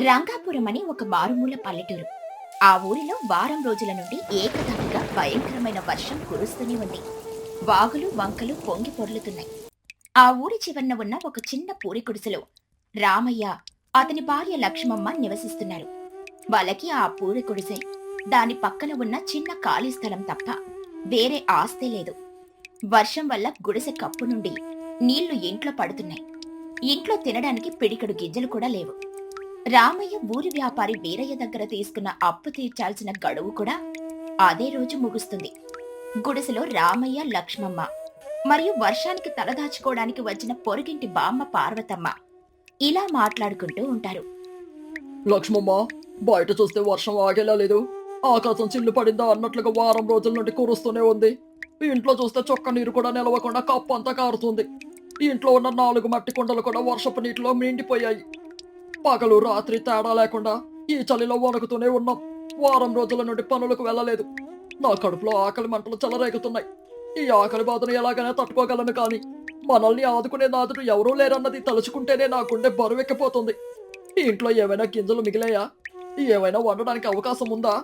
రంగాపురం అని ఒక మారుమూల పల్లెటూరు. ఆ ఊరిలో వారం రోజుల నుండి ఏకధాటిగా భయంకరమైన వర్షం కురుస్తూనే ఉంది. వాగులు వంకలు పొంగి పొర్లుతున్నాయి. ఆ ఊరి చివరన ఉన్న ఒక చిన్న పూరి గుడిసెలో రామయ్య, అతని భార్య లక్ష్మమ్మ నివసిస్తున్నారు. వాళ్ళకి ఆ పూరి గుడిసె, దాని పక్కన ఉన్న చిన్న ఖాళీ స్థలం తప్ప వేరే ఆస్తే లేదు. వర్షం వల్ల గుడిసె కప్పు నుండి నీళ్లు ఇంట్లో పడుతున్నాయి. ఇంట్లో తినడానికి పిడికెడు గింజలు కూడా లేవు. రామయ్య ఊరి వ్యాపారి వీరయ్య దగ్గర తీసుకున్న అప్పు తీర్చాల్సిన గడువు కూడా అదే రోజు ముగుస్తుంది. గుడిసెలో రామయ్య, లక్ష్మమ్మ మరియు వర్షానికి తలదాచుకోవడానికి వచ్చిన పొరుగింటి బామ్మ పార్వతమ్మ ఇలా మాట్లాడుకుంటూ ఉంటారు. లక్ష్మమ్మ, బయట చూస్తే వర్షం ఆగేలా లేదు. ఆకాశం చిల్లు పడిందా అన్నట్లుగా వారం రోజుల నుండి కురుస్తూనే ఉంది. ఇంట్లో చూస్తే చొక్క నీరు కూడా నిలవకుండా కప్పంతా కారుతుంది. ఇంట్లో ఉన్న 4 మట్టి కుండలు కూడా వర్షపు నీటిలో నిండిపోయాయి. పగలు రాత్రి తేడా లేకుండా ఈ చలిలో వణుకుతూనే ఉన్నాం. వారం రోజుల నుండి పనులకు వెళ్ళలేదు. నా కడుపులో ఆకలి మంటలు చెలరేగుతున్నాయి. ఈ ఆకలి బాధను ఎలాగైనా తట్టుకోగలను, కానీ మనల్ని ఆదుకునే నాదుడు ఎవరూ లేరన్నది తలుచుకుంటేనే నా గుండె బరువెక్కిపోతుంది. ఈ ఇంట్లో ఏమైనా గింజలు మిగిలాయా? ఏమైనా వండడానికి అవకాశం ఉందా?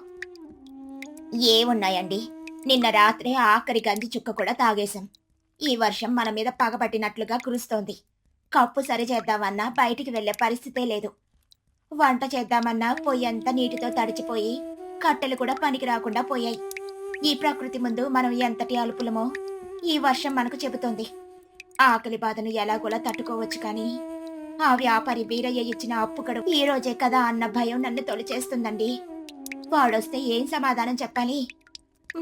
ఏమున్నాయండి, నిన్న రాత్రే ఆఖరి గంజి చుక్క కూడా తాగేశాం. ఈ వర్షం మన మీద పగబట్టినట్లుగా కురుస్తోంది. కప్పు సరి చేద్దామన్నా బయటికి వెళ్లే పరిస్థితే లేదు. వంట చేద్దామన్నా పొయ్యంతా నీటితో తడిచిపోయి కట్టెలు కూడా పనికి రాకుండా పోయాయి. ఈ ప్రకృతి ముందు మనం ఎంతటి అలుపులమో ఈ వర్షం మనకు చెబుతోంది. ఆకలి బాధను ఎలాగోలా తట్టుకోవచ్చు, కానీ ఆ వ్యాపారి వీరయ్య ఇచ్చిన అప్పు గడువు ఈ రోజే కదా అన్న భయం నన్ను తొలిచేస్తుందండి. వాడొస్తే ఏం సమాధానం చెప్పాలి?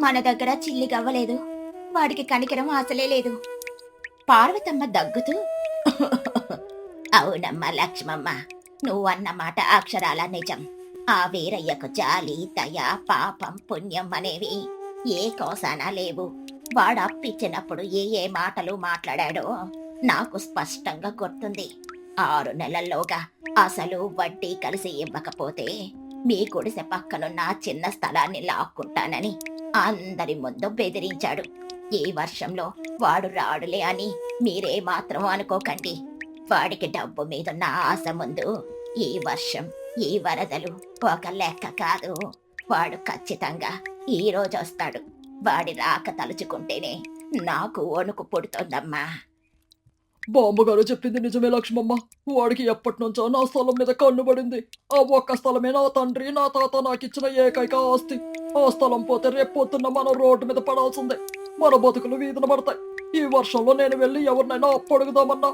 మన దగ్గర చిల్లి గవ్వలేదు, వాడికి కనికరం అసలే లేదు. పార్వతమ్మ దగ్గుతూ, అవునమ్మా లక్ష్మమ్మ, నువ్వన్న మాట అక్షరాల నిజం. ఆ వీరయ్యకు జాలి, దయ, పాపం, పుణ్యం అనేవి ఏ కోసానా లేవు. వాడు అప్పిచ్చినప్పుడు ఏ మాటలు మాట్లాడాడో నాకు స్పష్టంగా గుర్తుంది. 6 నెలల్లోగా అసలు వడ్డీ కలిసి ఇవ్వకపోతే మీ గుడిసె పక్కనున్న చిన్న స్థలాన్ని లాక్కుంటానని అందరి ముందు బెదిరించాడు. ఈ వర్షంలో వాడు రాడులే అని మీరే మాత్రం అనుకోకండి. వాడికి డబ్బు మీదున్న ఆశ ముందు ఈ వర్షం, ఈ వరదలు ఒక లెక్క కాదు. వాడు ఖచ్చితంగా ఈ రోజు వస్తాడు. వాడి రాక తలుచుకుంటేనే నాకు వణుకు పుడుతోందమ్మా. బామ్మగారు చెప్పింది నిజమే లక్ష్మమ్మ. వాడికి ఎప్పటి నుంచో నా స్థలం మీద కన్నుబడింది. ఆ ఒక్క స్థలమే నా తండ్రి, నా తాత నాకిచ్చిన ఏకైక ఆస్తి. ఆ స్థలం పోతే రేపు పొద్దున్న మనం రోడ్డు మీద పడాల్సిందే. మన బతుకులు వీధిన పడతాయి. ఈ వర్షంలో నేను వెళ్ళి ఎవరినైనా అప్పు అడుగుదామన్నా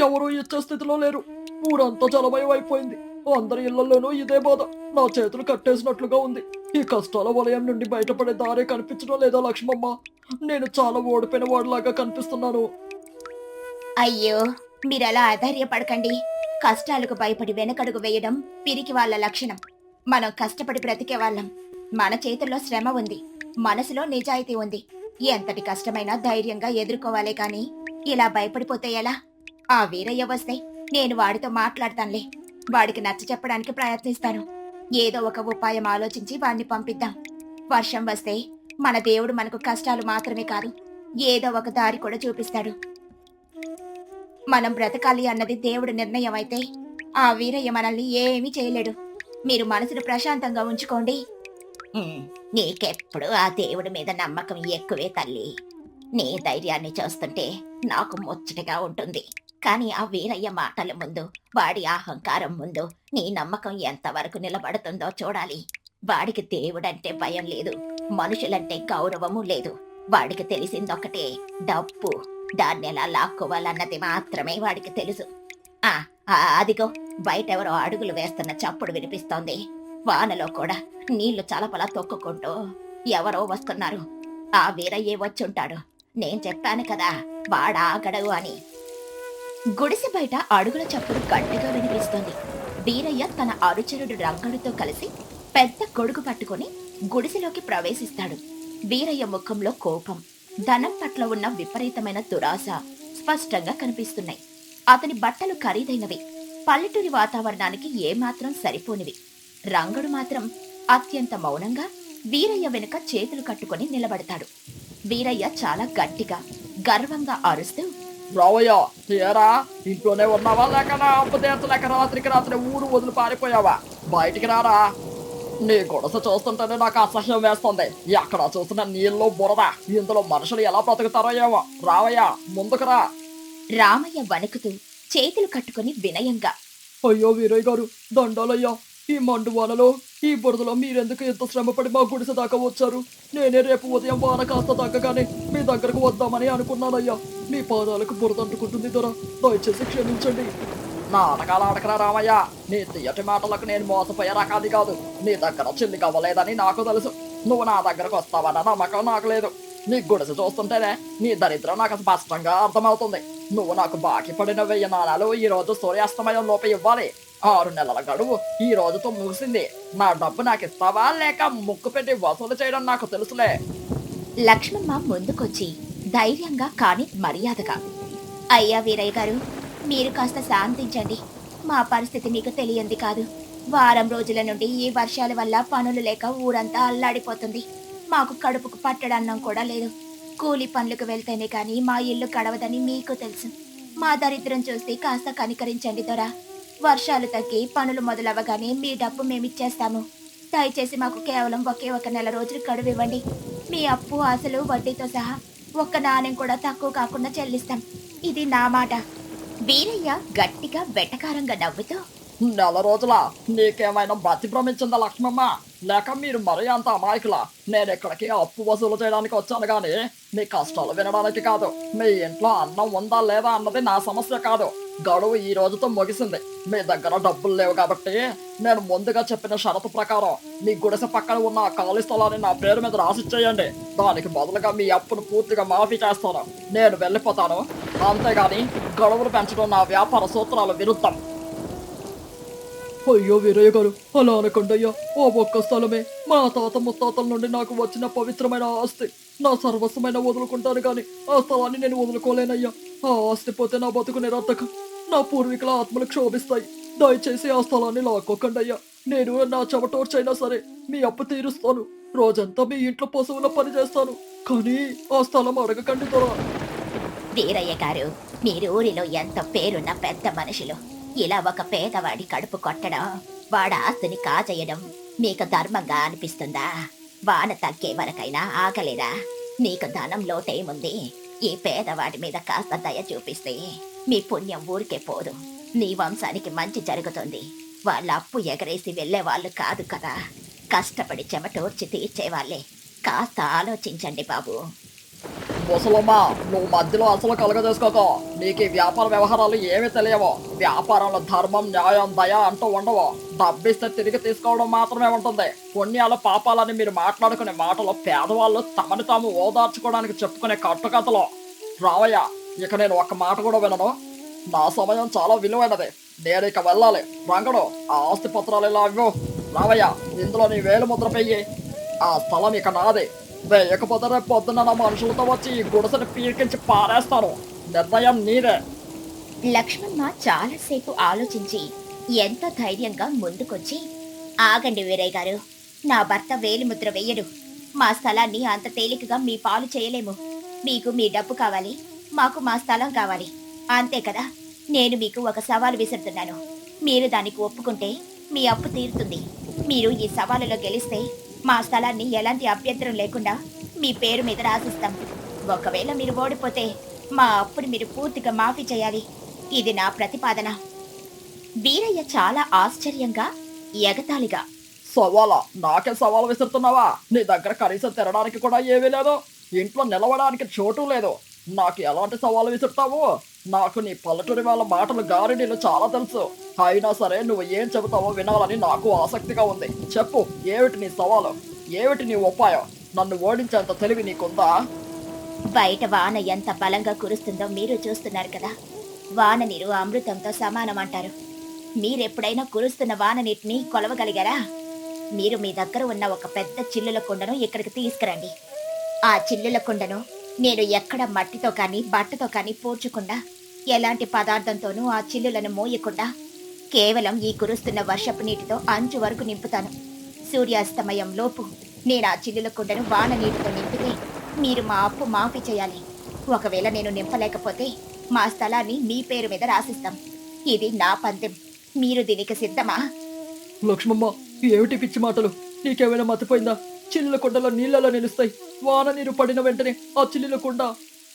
ఎవరూ ఇచ్చే స్థితిలో లేరు. ఊరంతా జలమయం అయిపోయింది. అందరి ఇళ్లలోనూ ఇదే బాధ. నా చేతులు కట్టేసినట్లుగా ఉంది. ఈ కష్టాల వలయం నుండి బయటపడే దారే కనిపించడం లేదా లక్ష్మమ్మ? నేను చాలా ఓడిపోయిన వాడిలాగా కనిపిస్తున్నాను. అయ్యో, మీరలా అధైర్యపడకండి. కష్టాలకు భయపడి వెనకడుగు వేయడం పిరికి వాళ్ళ లక్షణం. మనం కష్టపడి బ్రతికే వాళ్ళం. మన చేతుల్లో శ్రమ ఉంది, మనసులో నిజాయితీ ఉంది. ఎంతటి కష్టమైనా ధైర్యంగా ఎదుర్కోవాలే కాని ఇలా భయపడిపోతే ఎలా? ఆ వీరయ్య వస్తే నేను వాడితో మాట్లాడతానులే. వాడికి నచ్చ చెప్పడానికి ప్రయత్నిస్తాను. ఏదో ఒక ఉపాయం ఆలోచించి వాడిని పంపిద్దాం. వర్షం వస్తే మన దేవుడు మనకు కష్టాలు మాత్రమే కాదు, ఏదో ఒక దారి కూడా చూపిస్తాడు. మనం బ్రతకాలి అన్నది దేవుడి నిర్ణయం అయితే ఆ వీరయ్య మనల్ని ఏమీ చేయలేడు. మీరు మనసును ప్రశాంతంగా ఉంచుకోండి. నీకెప్పుడు ఆ దేవుడి మీద నమ్మకం ఎక్కువే తల్లి. నీ ధైర్యాన్ని చూస్తుంటే నాకు ముచ్చటగా ఉంటుంది. కానీ ఆ వీరయ్య మాటల ముందు, వాడి అహంకారం ముందు నీ నమ్మకం ఎంతవరకు నిలబడుతుందో చూడాలి. వాడికి దేవుడంటే భయం లేదు, మనుషులంటే గౌరవము లేదు. వాడికి తెలిసిందొకటే, డబ్బు. దాన్ని ఎలా లాక్కోవాలన్నది మాత్రమే వాడికి తెలుసు. అదిగో బయటెవరో అడుగులు వేస్తున్న చప్పుడు వినిపిస్తోంది. వానలో కూడా నీళ్లు చలపలా తొక్కుకుంటూ ఎవరో వస్తున్నారు. ఆ వీరయ్యే వచ్చుంటాడు. నేను చెప్పాను కదా, వాడాగడవు అని. గుడిసె బయట అడుగుల చప్పుడు గట్టిగా వినిపిస్తోంది. వీరయ్య తన అనుచరుడు రంగడుతో కలిసి పెద్ద గొడుగు పట్టుకుని గుడిసెలోకి ప్రవేశిస్తాడు. వీరయ్య ముఖంలో కోపం, ధనం పట్ల ఉన్న విపరీతమైన దురాశ స్పష్టంగా కనిపిస్తున్నాయి. అతని బట్టలు ఖరీదైనవి, పల్లెటూరి వాతావరణానికి ఏమాత్రం సరిపోనివి. రంగడు మాత్రం అత్యంత మౌనంగా వీరయ్య వెనుక చేతులు కట్టుకుని నిలబడతాడు. వీరయ్య చాలా గట్టిగా, గర్వంగా అరుస్తూ, రావయ్య తీరా ఇంట్లోనే ఉన్నావా లేక నా అప్పు తీర్చలేక రాత్రికి రాత్రి ఊరు వదిలి పారిపోయావా? బయటికి రారా. నీ గొడస చూస్తుంటేనే నాకు అసహ్యం వేస్తుంది. ఎక్కడ చూసిన నీళ్ళు బురద. ఇందులో మనుషులు ఎలా బ్రతుకుతారో ఏమో. రావయ్య ముందుకు రా. రామయ్య వణుకుతూ చేతులు కట్టుకుని వినయంగా, అయ్యో వీరయ్య గారు, దండాలయ్యా. ఈ మండు వానలో ఈ బురదలో మీరెందుకు ఎంత శ్రమపడి మా గుడిసె దాకా వచ్చారు? నేనే రేపు ఉదయం వాన కాస్త తగ్గగానే మీ దగ్గరకు వద్దామని అనుకున్నానయ్యా. మీ పాదాలకు బురద అంటుకుంటుంది దొర, దయచేసి క్షమించండి. నాటకాలు ఆడకరా రామయ్య. నీ తీయటి మాటలకు నేను మోసపోయే రకాది కాదు. నీ దగ్గర చెల్లి కవ్వలేదని నాకు తెలుసు. నువ్వు నా దగ్గరకు వస్తావన్న నమ్మకం నాకు లేదు. నీ గుడిసె చూస్తుంటేనే నీ దరిద్రం నాకు స్పష్టంగా అర్థమవుతుంది. నువ్వు నాకు బాకీ పడిన 1000 నాణాలు ఈ రోజు సూర్యాస్తమయం లోపు ఇవ్వాలి. 6 నెలల గడువు ఈ రోజుతో ముగిసింది. నా డబ్బు నాకు ఇస్తావా లేక ముక్కు పెట్టి వసూలు చేయడం నాకు తెలుసులే. లక్ష్మమ్మ ముందుకొచ్చి ధైర్యంగా కాని మర్యాదగా, అయ్యా వీరయ్య గారు, మీరు కాస్త శాంతించండి. మా పరిస్థితి మీకు తెలియంది కాదు. వారం రోజుల నుండి ఈ వర్షాల వల్ల పనులు లేక ఊరంతా అల్లాడిపోతుంది. మాకు కడుపుకు పట్టడన్నం కూడా లేదు. కూలి పనులకు వెళ్తేనే కానీ మా ఇల్లు గడవదని మీకు తెలుసు. మా దరిద్రం చూసి కాస్త కనికరించండి దొరా. వర్షాలు తగ్గి పనులు మొదలవగానే మీ డబ్బు మేమిచ్చేస్తాము. దయచేసి మాకు కేవలం ఒకే 1 నెల రోజులు గడువు ఇవ్వండి. మీ అప్పు అసలు వడ్డీతో సహా 1 నాణెం కూడా తక్కువ కాకుండా చెల్లిస్తాం. ఇది నా మాట. వీరయ్య గట్టిగా వెటకారంగా నవ్వుతూ, నెల రోజుల నీకేమైనా బతి భ్రమించిందా లక్ష్మమ్మ? లేక మీరు మరీ అంత అమాయకులా? నేను ఇక్కడికి అప్పు వసూలు చేయడానికి వచ్చాను గాని మీ కష్టాలు వినడానికి కాదు. మీ ఇంట్లో అన్నం ఉందా లేదా అన్నది నా సమస్య కాదు. గడువు ఈ రోజుతో ముగిసింది. మీ దగ్గర డబ్బులు లేవు కాబట్టి నేను ముందుగా చెప్పిన షరతు ప్రకారం మీ గుడిసె పక్కన ఉన్న ఆ ఖాళీ స్థలాన్ని నా పేరు మీద రాసిచ్చేయండి. దానికి బదులుగా మీ అప్పును పూర్తిగా మాఫీ చేస్తాను. నేను వెళ్ళిపోతాను. అంతేగాని గడువులు పెంచడం నా వ్యాపార సూత్రాల విరుద్ధం. అయ్యో వీరయ్య గారు, అలా అనకండి అయ్యా. ఆ ఒక్క స్థలమే మా తాత ముత్తాతల నుండి నాకు వచ్చిన పవిత్రమైన ఆస్తి. నా సర్వస్వమైన వదులుకుంటాను కానీ ఆ స్థలాన్ని నేను వదులుకోలేనయ్యా. ఆ ఆస్తి పోతే నా బతుకు నిరర్థకం. నా పూర్వీకుల ఆత్మలు క్షోభిస్తాయి. దయచేసి ఆ స్థలాన్ని లాక్కోకండి అయ్యా. నేను నా చెమటోర్చైనా సరే మీ అప్పు తీరుస్తాను. రోజంతా మీ ఇంట్లో పశువుల పని చేస్తాను. కానీ ఆ స్థలం అడగకండి దొర. వీరయ్య గారు, మీరు ఊరిలో ఎంత పేరున్న పెద్ద మనుషులు. ఇలా ఒక పేదవాడి కడుపు కొట్టడం, వాడి ఆస్తిని కాజేయడం మీకు ధర్మంగా అనిపిస్తుందా? వాన తగ్గే వరకైనా ఆగలేరా? నీకు ధనం లోటేముంది? ఈ పేదవాడి మీద కాస్త దయ చూపిస్తే మీ పుణ్యం ఊరికే పోదు. నీ వంశానికి మంచి జరుగుతుంది. వాళ్ళ అప్పు ఎగరేసి వెళ్ళేవాళ్ళు కాదు కదా, కష్టపడి చెమటోర్చి తీర్చేవాళ్ళే. కాస్త ఆలోచించండి బాబు. ముసలమ్మా, నువ్వు మధ్యలో అసలు కలగజేసుకోక. నీకు ఈ వ్యాపార వ్యవహారాలు ఏమీ తెలియవు. వ్యాపారంలో ధర్మం, న్యాయం, దయ అంటూ ఉండవు. డబ్బిస్తే తిరిగి తీసుకోవడం మాత్రమే ఉంటుంది. పుణ్యాలు, పాపాలని మీరు మాట్లాడుకునే మాటలు పేదవాళ్ళు తమని తాము ఓదార్చుకోవడానికి చెప్పుకునే కట్టుకథలు. రావయ్య, ఇక నేను ఒక్క మాట కూడా వినను. నా సమయం చాలా విలువైనది. నేను ఇక వెళ్ళాలి. రంగడు, ఆ ఆస్తి పత్రాలు ఇలా ఇవ్వు. రావయ్య, ఇందులో నీ వేలు ముద్ర పెయ్యి. ఆ స్థలం ఇక నాది. వేయకపోతే రేపు పొద్దున్న నా మనుషులతో వచ్చి ఈ గుడిసెని పీకించి పారేస్తాను. నిర్ణయం నీదే. లక్ష్మమ్మ చాలాసేపు ఆలోచించి ఎంతో ధైర్యంగా ముందుకొచ్చి, ఆగండి వీరయ్య గారు, నా భర్త వేలిముద్ర వెయ్యడు. మా స్థలాన్ని అంత తేలికగా మీ పాలు చేయలేము. మీకు మీ డబ్బు కావాలి, మాకు మా స్థలం కావాలి, అంతే కదా. నేను మీకు ఒక సవాలు విసురుతున్నాను. మీరు దానికి ఒప్పుకుంటే మీ అప్పు తీరుతుంది. మీరు ఈ సవాలులో గెలిస్తే మా స్థలాన్ని ఎలాంటి అభ్యంతరం లేకుండా మీ పేరు మీద రాసిస్తాం. ఒకవేళ మీరు ఓడిపోతే మా అప్పుని మీరు పూర్తిగా మాఫీ చేయాలి. ఇది నా ప్రతిపాదన. వీరయ్య చాలా ఆశ్చర్యంగా, ఎగతాళిగా, సవాలా? నాకే సవాలు విసురుతున్నావా? నీ దగ్గర కనీసం తినడానికి కూడా ఏమీ లేదు. ఇంట్లో నిలవడానికి చోటు లేదు. నాకు ఎలాంటి సవాలు విసురుతావు? నాకు నీ పల్లెటూరి వాళ్ళ మాటలు గారిడీలు చాలా తెలుసు. అయినా సరే నువ్వు ఏం చెబుతావో వినాలని నాకు ఆసక్తిగా ఉంది. చెప్పు, ఏమిటి నీ సవాలు? ఏమిటి నీ ఉపాయం? నన్ను ఓడించేంత తెలివి నీకుందా? బయట వాన ఎంత బలంగా కురుస్తుందో మీరు చూస్తున్నారు కదా. వాన నీరు అమృతంతో సమానం అంటారు. మీరెప్పుడైనా కురుస్తున్న వాన నీటిని కొలవగలిగారా? మీరు మీ దగ్గర ఉన్న ఒక పెద్ద చిల్లుల కుండను ఇక్కడికి తీసుకురండి. ఆ చిల్లుల కుండను నేను ఎక్కడ మట్టితో కానీ బట్టతో కానీ పూడ్చకుండా, ఎలాంటి పదార్థంతోనూ ఆ చిల్లులను మోయకుండా, కేవలం ఈ కురుస్తున్న వర్షపు నీటితో అంచు వరకు నింపుతాను. సూర్యాస్తమయం లోపు నేను ఆ చిల్లుల కుండను వాన నీటితో నింపితే మీరు మా అప్పు మాఫీ చేయాలి. ఒకవేళ నేను నింపలేకపోతే మా స్థలాన్ని మీ పేరు మీద రాసిస్తాం. ఇది నా పందెం. మీరు దీనికి సిద్ధమా? లక్ష్మమ్మ, ఏమిటి పిచ్చి మాటలు? నీకేమైనా మతిపోయిందా? చిల్లుల కుండలో నీళ్ళలో నిలుస్తాయి. వాన నీరు పడిన వెంటనే ఆ చిల్లుల కుండ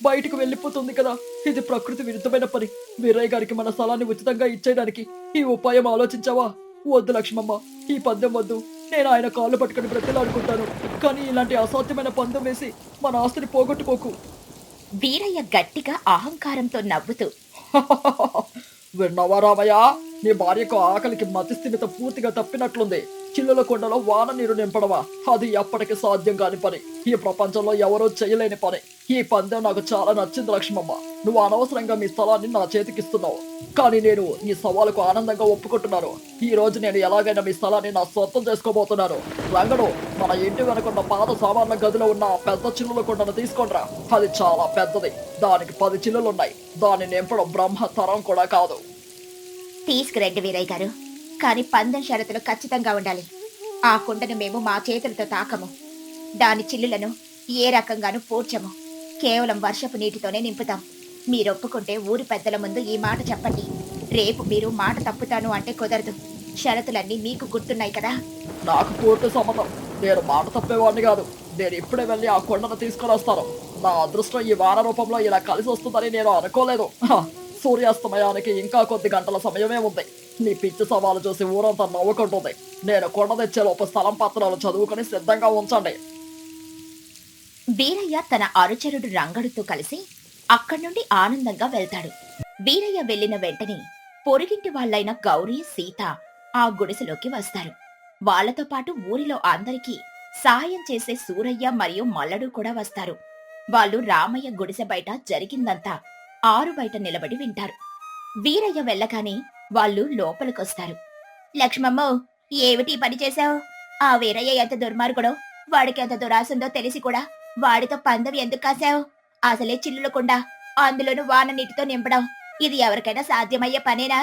బయటకు వెళ్ళిపోతుంది కదా. ఇది ప్రకృతి విరుద్ధమైన పని. వీరయ్య గారికి మన స్థలాన్ని ఉచితంగా ఇచ్చేయడానికి ఈ ఉపాయం ఆలోచించావా? వద్దు లక్ష్మమ్మ, ఈ పందెం వద్దు. నేను ఆయన కాళ్ళు పట్టుకుని బ్రతిలాడుకుంటాను. కానీ ఇలాంటి అసాధ్యమైన పందెం వేసి మన ఆస్తిని పోగొట్టుకోకు. వీరయ్య గట్టిగా అహంకారంతో నవ్వుతూ, విన్నావా రామయ్య? నీ భార్యకు ఆకలికి మతిస్థిమిత పూర్తిగా తప్పినట్లుంది. చిల్లుల కొండలో వాన నీరు నింపడమా? అది ఎప్పటికీ సాధ్యం కాని పని. ఈ ప్రపంచంలో ఎవరూ చేయలేని పని. ఈ పందెం నాకు చాలా నచ్చింది లక్ష్మమ్మ. నువ్వు అనవసరంగా మీ స్థలాన్ని నా చేతికిస్తున్నావు. కానీ నేను ఈ సవాలుకు ఆనందంగా ఒప్పుకుంటున్నాను. ఈ రోజు నేను ఎలాగైనా మీ స్థలాన్ని నా సొంతం చేసుకోబోతున్నాను. రంగడు, మన ఇంటి వెనుకున్న పాత సామాన్ల గదిలో ఉన్న ఆ పెద్ద చిల్లుల కొండను తీసుకొనిరా. అది చాలా పెద్దది. దానికి 10 చిల్లులున్నాయి. దాన్ని నింపడం బ్రహ్మతరం కూడా కాదు. తీసుకురండి వీరయ్య గారు. కానీ పందెం షరతులు ఖచ్చితంగా ఉండాలి. ఆ కుండను మేము మా చేతులతో తాకము. దాని చిల్లులను ఏ రకంగానూ పూడ్చము. కేవలం వర్షపు నీటితోనే నింపుతాం. మీరు ఒప్పుకుంటే ఊరి పెద్దల ముందు ఈ మాట చెప్పండి. రేపు మీరు మాట తప్పుతాను అంటే కుదరదు. షరతులన్నీ మీకు గుర్తున్నాయి కదా? నాకు పూర్తి సమ్మతం. నేను మాట తప్పేవాడిని కాదు. నేను ఇప్పుడే వెళ్ళి ఆ కొండను తీసుకొని వస్తాను. నా అదృష్టం ఈ వాన రూపంలో ఇలా కలిసి వస్తుందని నేను అనుకోలేదు. సూర్యాస్తమయానికి ఇంకా కొద్ది గంటల సమయమే ఉంది. నీ పిచ్చి సవాలు చూసి ఊరంతా నవ్వుకుంటుంది. నేను కొండ తెచ్చేలోపు స్థలం పత్రాలు చదువుకుని సిద్ధంగా ఉంచండి. వీరయ్య తన అనుచరుడు రంగడుతో కలిసి అక్కడి నుండి ఆనందంగా వెళ్తాడు. వీరయ్య వెళ్లిన వెంటనే పొరుగింటి వాళ్ళైన గౌరీ, సీత ఆ గుడిసెలోకి వస్తారు. వాళ్లతో పాటు ఊరిలో అందరికీ సాయం చేసే సూరయ్య మరియు మల్లడు కూడా వస్తారు. వాళ్ళు రామయ్య గుడిసె బయట జరిగిందంతా ఆరు బయట నిలబడి వింటారు. వీరయ్య వెళ్ళగానే వాళ్ళు లోపలికొస్తారు. లక్ష్మమ్మో, ఏమిటి పని చేశావు? ఆ వీరయ్య ఎంత దుర్మార్గుడో, వాడికి ఎంత దురాశందో తెలిసి కూడా వాడితో పందెం ఎందుకు కాశావు? అసలే చిల్లులకుండా అందులోనూ వాన నీటితో నింపడం ఇది ఎవరికైనా సాధ్యమయ్యే పనేనా?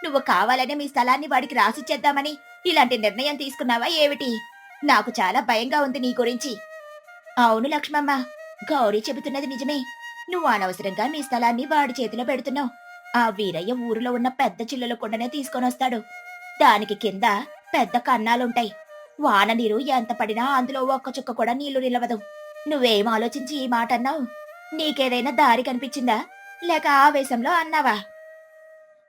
నువ్వు కావాలనే మీ స్థలాన్ని వాడికి రాసిచ్చేద్దామని ఇలాంటి నిర్ణయం తీసుకున్నావా ఏమిటి? నాకు చాలా భయంగా ఉంది నీ గురించి. అవును లక్ష్మమ్మ, గౌరీ చెబుతున్నది నిజమే. నువ్వు అనవసరంగా మీ స్థలాన్ని వాడి చేతిలో పెడుతున్నావు. ఆ వీరయ్య ఊరిలో ఉన్న పెద్ద చిల్లుల కుండనే తీసుకొనొస్తాడు. దానికి కింద పెద్ద కన్నాలుంటాయి. వాన నీరు ఎంత పడినా అందులో ఒక్క చుక్క కూడా నీళ్లు నిలవదు. నువ్వేం ఆలోచించి ఈ మాట అన్నావు? నీకేదైనా దారి కనిపించిందా, లేక ఆవేశంలో అన్నావా?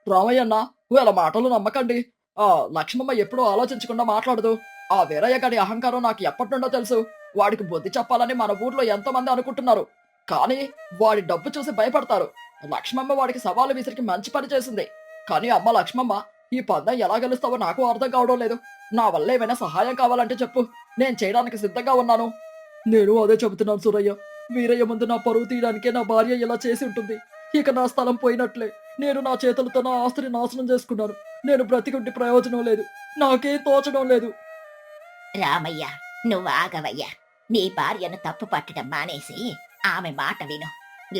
రామయ్యన్న, వీళ్ళ మాటలు నమ్మకండి. ఆ లక్ష్మమ్మ ఎప్పుడూ ఆలోచించకుండా మాట్లాడదు. ఆ వీరయ్య గారి అహంకారం నాకు ఎప్పటి నుండో తెలుసు. వాడికి బుద్ధి చెప్పాలని మన ఊర్లో ఎంతో మంది అనుకుంటున్నారు. కానీ వాడి డబ్బు చూసి భయపడతారు. లక్ష్మమ్మ వాడికి సవాలు విసిరికి మంచి పని చేసింది. కానీ అమ్మ లక్ష్మమ్మ, ఈ పందెం ఎలా గెలుస్తావో నాకు అర్థం కావడం లేదు. నా వల్ల ఏమైనా సహాయం కావాలంటే చెప్పు. నేను చేయడానికి సిద్ధంగా ఉన్నాను. నేను అదే చెబుతున్నాను సూరయ్య. వీరయ్య ముందు నా పరువు తీయడానికే నా భార్య ఇలా చేసి ఉంటుంది. ఇక నా స్థలం పోయినట్లే. నేను నా చేతులతో నా ఆస్తిని నాశనం చేసుకున్నాను. నేను బ్రతికుంటే ప్రయోజనం లేదు. నాకేం తోచడం లేదు. రామయ్య, నువ్వు ఆగవయ్యా. నీ భార్యను తప్పు పట్టడం మానేసి ఆమె మాట విను.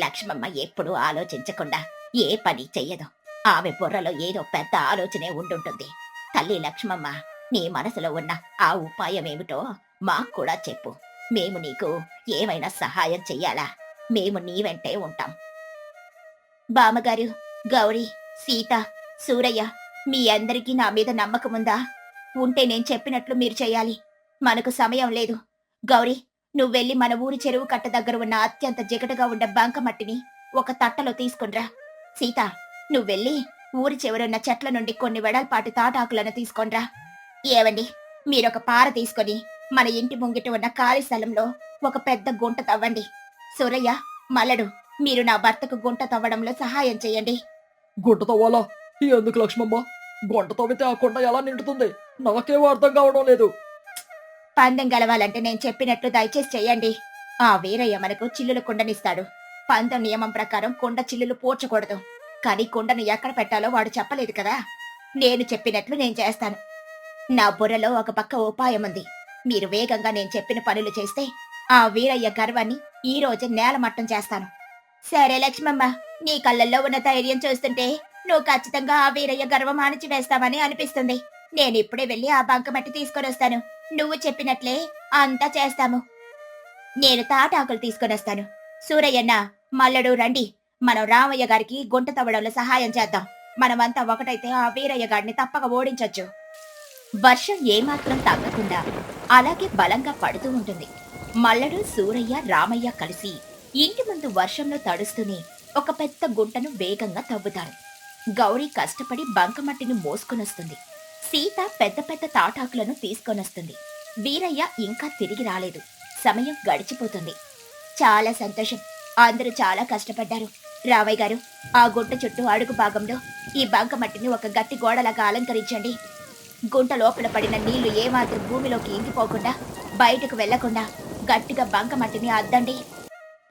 లక్ష్మమ్మ ఎప్పుడూ ఆలోచించకుండా ఏ పని చెయ్యదు. ఆమె బుర్రలో ఏదో పెద్ద ఆలోచనే ఉండుంటుంది. తల్లి లక్ష్మమ్మ, నీ మనసులో ఉన్న ఆ ఉపాయం ఏమిటో మాకు కూడా చెప్పు. మేము నీకు ఏమైనా సహాయం చెయ్యాలా? మేము నీ వెంటే ఉంటాం. బామ్మగారు, గౌరీ, సీత, సూరయ్య, మీ అందరికీ నా మీద నమ్మకముందా? ఉంటే నేను చెప్పినట్లు మీరు చెయ్యాలి. మనకు సమయం లేదు. గౌరీ, నువ్వెళ్ళి మన ఊరి చెరువు కట్ట దగ్గర ఉన్న అత్యంత జిగటగా ఉండే బంకమట్టిని ఒక తట్టలో తీసుకొనిరా. సీత, నువ్వెళ్ళి ఊరి చివరున్న చెట్ల నుండి కొన్ని వెడల్పాటి తాటాకులను తీసుకొనిరా. ఏవండి, మీరొక పార తీసుకొని మన ఇంటి ముంగిట ఉన్న ఖాళీ స్థలంలో ఒక పెద్ద గుంట తవ్వండి. సూరయ్య, మల్లడు, మీరు నా భర్తకు గుంట తవ్వడంలో సహాయం చేయండి. గుంట తవ్వాలా? ఎందుకు లక్ష్మమ్మ? గుంట తవ్వితే ఆ కొండ ఎలా నిండుతుంది? నాకేం అర్థం కావడం లేదు. పందెం గెలవాలంటే నేను చెప్పినట్లు దయచేసి చెయ్యండి. ఆ వీరయ్య మనకు చిల్లుల కుండనిస్తాడు. పందెం నియమం ప్రకారం కుండ చిల్లులు పూడ్చకూడదు. కానీ కుండను ఎక్కడ పెట్టాలో వాడు చెప్పలేదు కదా. నేను చెప్పినట్లు నేను చేస్తాను. నా బుర్రలో ఒక పక్క ఉపాయం ఉంది. మీరు వేగంగా నేను చెప్పిన పనులు చేస్తే ఆ వీరయ్య గర్వాన్ని ఈ రోజు నేలమట్టం చేస్తాను. సరే లక్ష్మమ్మ, నీ కళ్ళల్లో ఉన్న ధైర్యం చూస్తుంటే నువ్వు ఖచ్చితంగా ఆ వీరయ్య గర్వం ఆనిచి వేస్తావని అనిపిస్తుంది. నేను ఇప్పుడే వెళ్ళి ఆ బంకమట్టి తీసుకొని వస్తాను. నువ్వు చెప్పినట్లే అంతా చేస్తాము. నేను తాటాకులు తీసుకొని వస్తాను. సూరయ్యన్న, మల్లడు రండి, మనం రామయ్య గారికి గుంట తవ్వడంలో సహాయం చేద్దాం. మనమంతా ఒకటైతే ఆ వీరయ్య గారిని తప్పక ఓడించొచ్చు. వర్షం ఏమాత్రం తగ్గకుండా అలాగే బలంగా పడుతూ ఉంటుంది. మల్లడు, సూరయ్య, రామయ్య కలిసి ఇంటి ముందు వర్షంలో తడుస్తూనే ఒక పెద్ద గుంటను వేగంగా తవ్వుతారు. గౌరీ కష్టపడి బంకమట్టిని మోసుకొనొస్తుంది. సీత పెద్ద పెద్ద తాటాకులను తీసుకొనొస్తుంది. వీరయ్య ఇంకా తిరిగి రాలేదు. సమయం గడిచిపోతుంది. చాలా సంతోషం, అందరూ చాలా కష్టపడ్డారు. రామయ్య గారు, ఆ గుంట చుట్టూ అడుగు భాగంలో ఈ బంకమట్టిని ఒక గట్టి గోడలాగా అలంకరించండి. గుంట లోపల పడిన నీళ్లు ఏమాత్రం భూమిలోకి ఇంకిపోకుండా బయటకు వెళ్లకుండా గట్టిగా బంకమట్టిని అద్దండి.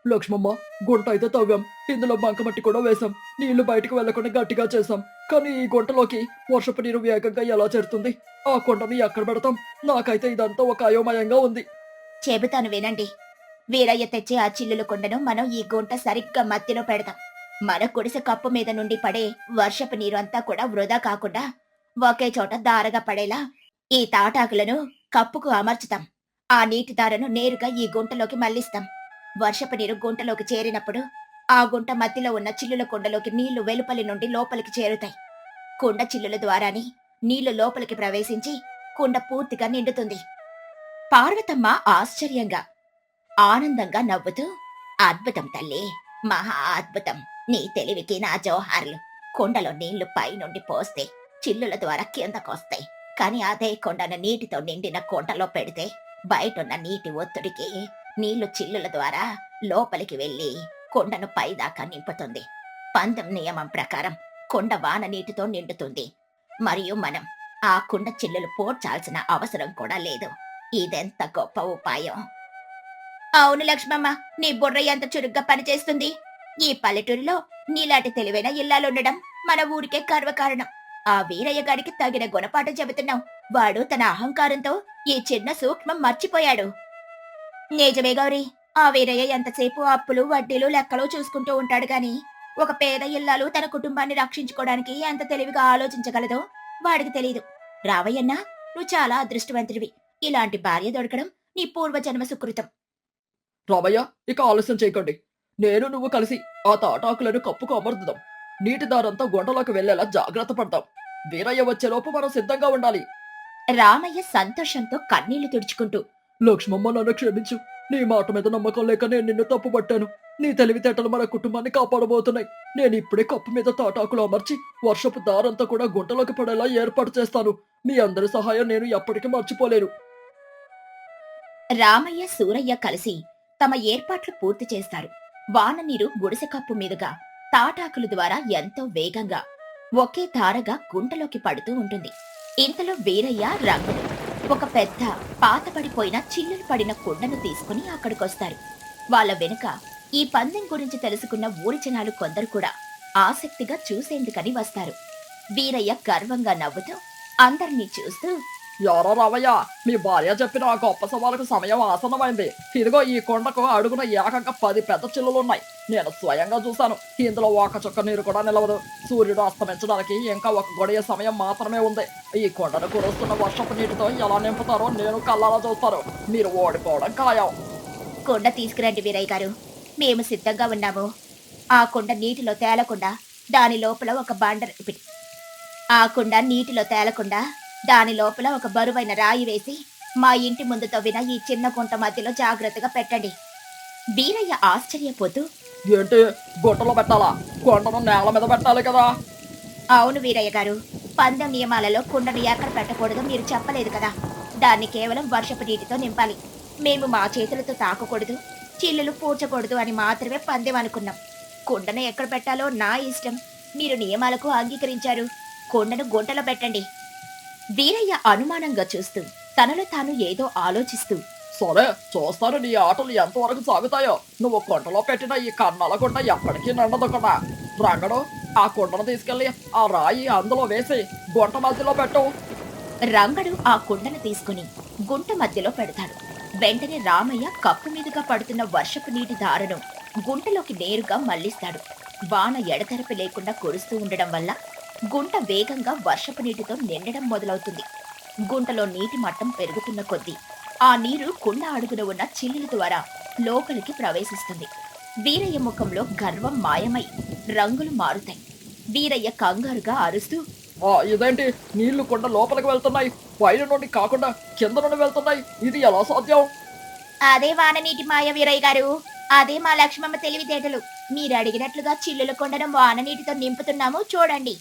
లక్ష్మమ్మ, గుంట అయితే తవ్వాం, ఇందులో బంకమట్టి కూడా వేశాం, నీళ్లు బయటకు వెళ్లకుండా గట్టిగా చేశాం. కానీ ఈ గుంటలోకి వర్షపు నీరు వేగంగా ఎలా చేరుతుంది? ఆ కొండని ఎక్కడ పెడతాం? నాకైతే ఇదంతా ఒక అయోమయంగా ఉంది. చెబుతాను వినండి. వీరయ్య తెచ్చే ఆ చిల్లుల కొండను మనం ఈ గుంట సరిగ్గా మధ్యలో పెడతాం. మన గుడిసె కప్పు మీద నుండి పడే వర్షపు నీరు అంతా కూడా వృధా కాకుండా ఒకే చోట దారగా పడేలా ఈ తాటాకులను కప్పుకు అమర్చుతాం. ఆ నీటి దారను నేరుగా ఈ గుంటలోకి మళ్లిస్తాం. వర్షపు నీరు గుంటలోకి చేరినప్పుడు ఆ గుంట మధ్యలో ఉన్న చిల్లుల కుండలోకి నీళ్లు వెలుపలి నుండి లోపలికి చేరుతాయి. కుండ చిల్లుల ద్వారానే నీళ్లు లోపలికి ప్రవేశించి కుండ పూర్తిగా నిండుతుంది. పార్వతమ్మ ఆశ్చర్యంగా, ఆనందంగా నవ్వుతూ, అద్భుతం తల్లి, మహా అద్భుతం. నీ తెలివికి నా జోహార్లు. కుండలో నీళ్లు పైనుండి పోస్తే చిల్లుల ద్వారా కిందకొస్తాయి. కాని అదే కొండను నీటితో నిండిన కుండలో పెడితే బయటున్న నీటి ఒత్తిడికి నీళ్లు చిల్లుల ద్వారా లోపలికి వెళ్లి కొండను పైదాకా నింపుతుంది. పందెం నియమం ప్రకారం కొండ వాన నీటితో నిండుతుంది. మరియు మనం ఆ కుండ చిల్లులు పోడ్చాల్సిన అవసరం కూడా లేదు. ఇదెంత గొప్ప ఉపాయం! అవును లక్ష్మమ్మ, నీ బుర్ర ఎంత చురుగ్గా పనిచేస్తుంది. ఈ పల్లెటూరిలో నీలాంటి తెలివైన ఇల్లాలుండడం మన ఊరికే గర్వకారణం. ఆ వీరయ్య గారికి తగిన గుణపాఠం చెబుతున్నావు. వాడు తన అహంకారంతో ఈ చిన్న సూక్ష్మం మర్చిపోయాడు. నిజమే గౌరీ, ఆ వీరయ్య ఎంతసేపు అప్పులు, వడ్డీలు, లెక్కలు చూసుకుంటూ ఉంటాడు గాని ఒక పేద ఇల్లాలు తన కుటుంబాన్ని రక్షించుకోవడానికి ఎంత తెలివిగా ఆలోచించగలదో వాడికి తెలియదు. రావయ్యన్నా, నువ్వు చాలా అదృష్టవంతుడివి. ఇలాంటి భార్య దొరకడం నీ పూర్వజన్మ సుకృతం. రామయ్య, ఇక ఆలస్యం చేయకండి. నేను నువ్వు కలిసి ఆ తాటాకులను కప్పుకు అమర్దుదాం. నీటి దారంతా గుంటలోకి వెళ్లేలా జాగ్రత్త పడతాం. వీరయ్య వచ్చేలోపు మనం సిద్ధంగా ఉండాలి. రామయ్య సంతోషంతో కన్నీళ్లు తుడుచుకుంటూ, లక్ష్మమ్మ, నన్ను క్షమించు. నీ మాట మీద నమ్మకం లేక నేను నిన్ను తప్పుపట్టాను. నీ తెలివితేటలు మన కుటుంబాన్ని కాపాడబోతున్నాయి. నేను ఇప్పుడే కప్పు మీద తాటాకులు అమర్చి వర్షపు దారంతా కూడా గుంటలోకి పడేలా ఏర్పాటు చేస్తాను. మీ అందరి సహాయం నేను ఎప్పటికీ మర్చిపోలేను. రామయ్య, సూరయ్య కలిసి తమ ఏర్పాట్లు పూర్తి చేస్తారు. వాన నీరు గుడిసె కప్పు మీదుగా తాటాకుల ద్వారా ఎంతో వేగంగా ఒకే ధారగా గుంటలోకి పడుతూ ఉంటుంది. ఇంతలో వీరయ్య, రంగడు ఒక పెద్ద పాతపడిపోయిన చిల్లులు పడిన కుండను తీసుకుని అక్కడికొస్తారు. వాళ్ళ వెనుక ఈ పందెం గురించి తెలుసుకున్న ఊరి జనాలు కొందరు కూడా ఆసక్తిగా చూసేందుకని వస్తారు. వీరయ్య గర్వంగా నవ్వుతూ అందరినీ చూస్తూ, యారా రామయ్య, మీ భార్య చెప్పిన ఆ గొప్ప సవాలకు సమయం ఆసన్నమైంది. ఇదిగో ఈ కొండకు అడుగున ఏకంగా 10 పెద్ద చిల్లులున్నాయి. నేను స్వయంగా చూశాను. ఇందులో ఒక చుక్క నీరు కూడా నిలవదు. సూర్యుడు అస్తమించడానికి ఇంకా ఒక గొడియ సమయం మాత్రమే ఉంది. ఈ కొండను కురుస్తున్న వర్షపు నీటితో ఎలా నింపుతారో నేను కళ్ళారా చూస్తాను. మీరు ఓడిపోవడం ఖాయం. కుండ తీసుకురండి వీరయ్య గారు, మేము సిద్ధంగా ఉన్నాము. ఆ కుండ నీటిలో తేలకుండా దాని లోపల ఒక దాని లోపల ఒక బరువైన రాయి వేసి మా ఇంటి ముందు తవ్విన ఈ చిన్న కుంట మధ్యలో జాగ్రత్తగా పెట్టండి. వీరయ్య ఆశ్చర్యపోతూ, ఏంటి, గుట్టలో పెట్టాలా? కొండను నేల మీద పెట్టాలి కదా? అవును వీరయ్య గారు, పందెం నియమాలలో కుండను ఎక్కడ పెట్టకూడదో మీరు చెప్పలేదు కదా. దాన్ని కేవలం వర్షపు నీటితో నింపాలి. మేము మా చేతులతో తాకకూడదు, చిల్లులు పూడ్చకూడదు అని మాత్రమే పందెం అనుకున్నాం. కుండను ఎక్కడ పెట్టాలో నా ఇష్టం. మీరు నియమాలకు అంగీకరించారు. కుండను గుంటలో పెట్టండి. వీరయ్య అనుమానంగా చూస్తూ తనలో తాను ఏదో ఆలోచిస్తూ, సరే, చూస్తాను నీ ఆటలు ఎంతవరకు సాగుతాయో. నువ్వు కొండలో పెట్టిన ఈ కన్నాల కుండ ఎప్పటికీ నిండదు కూడా. రంగడు, ఆ కుండను తీసుకెళ్లి ఆ రాయి అందులో వేసి గుంట మధ్యలో పెట్టు. రంగడు ఆ కుండను తీసుకుని గుంట మధ్యలో పెడతాడు. వెంటనే రామయ్య కప్పు మీదుగా పడుతున్న వర్షపు నీటి ధారను గుంటలోకి నేరుగా మళ్లిస్తాడు. వాన ఎడతెరపి లేకుండా కురుస్తూ ఉండడం వల్ల గుంట వేగంగా వర్షపు నీటితో నిండడం మొదలవుతుంది. గుంటలో నీటి మట్టం పెరుగుతున్న కొద్దీ ఆ నీరు కుండ అడుగున ఉన్న చిల్లుల ద్వారా లోపలికి ప్రవేశిస్తుంది. వీరయ్య ముఖంలో గర్వం మాయమై రంగులు మారుతాయి. వీరయ్య కంగారుగా అరుస్తూ, ఇదేంటి నీళ్లు కొండ లోపలికి వెళ్తున్నాయి, పైన నుండి కాకుండా కింద నుండి వెళ్తున్నాయి, ఇది ఎలా సాధ్యం? అదే వాననీటి మాయ వీరయ్య గారు, అదే మా లక్ష్మమ్మ తెలివితేటలు. మీరు అడిగినట్లుగా చిల్లుల కొండను వాననీటితో నింపుతున్నాము చూడండి.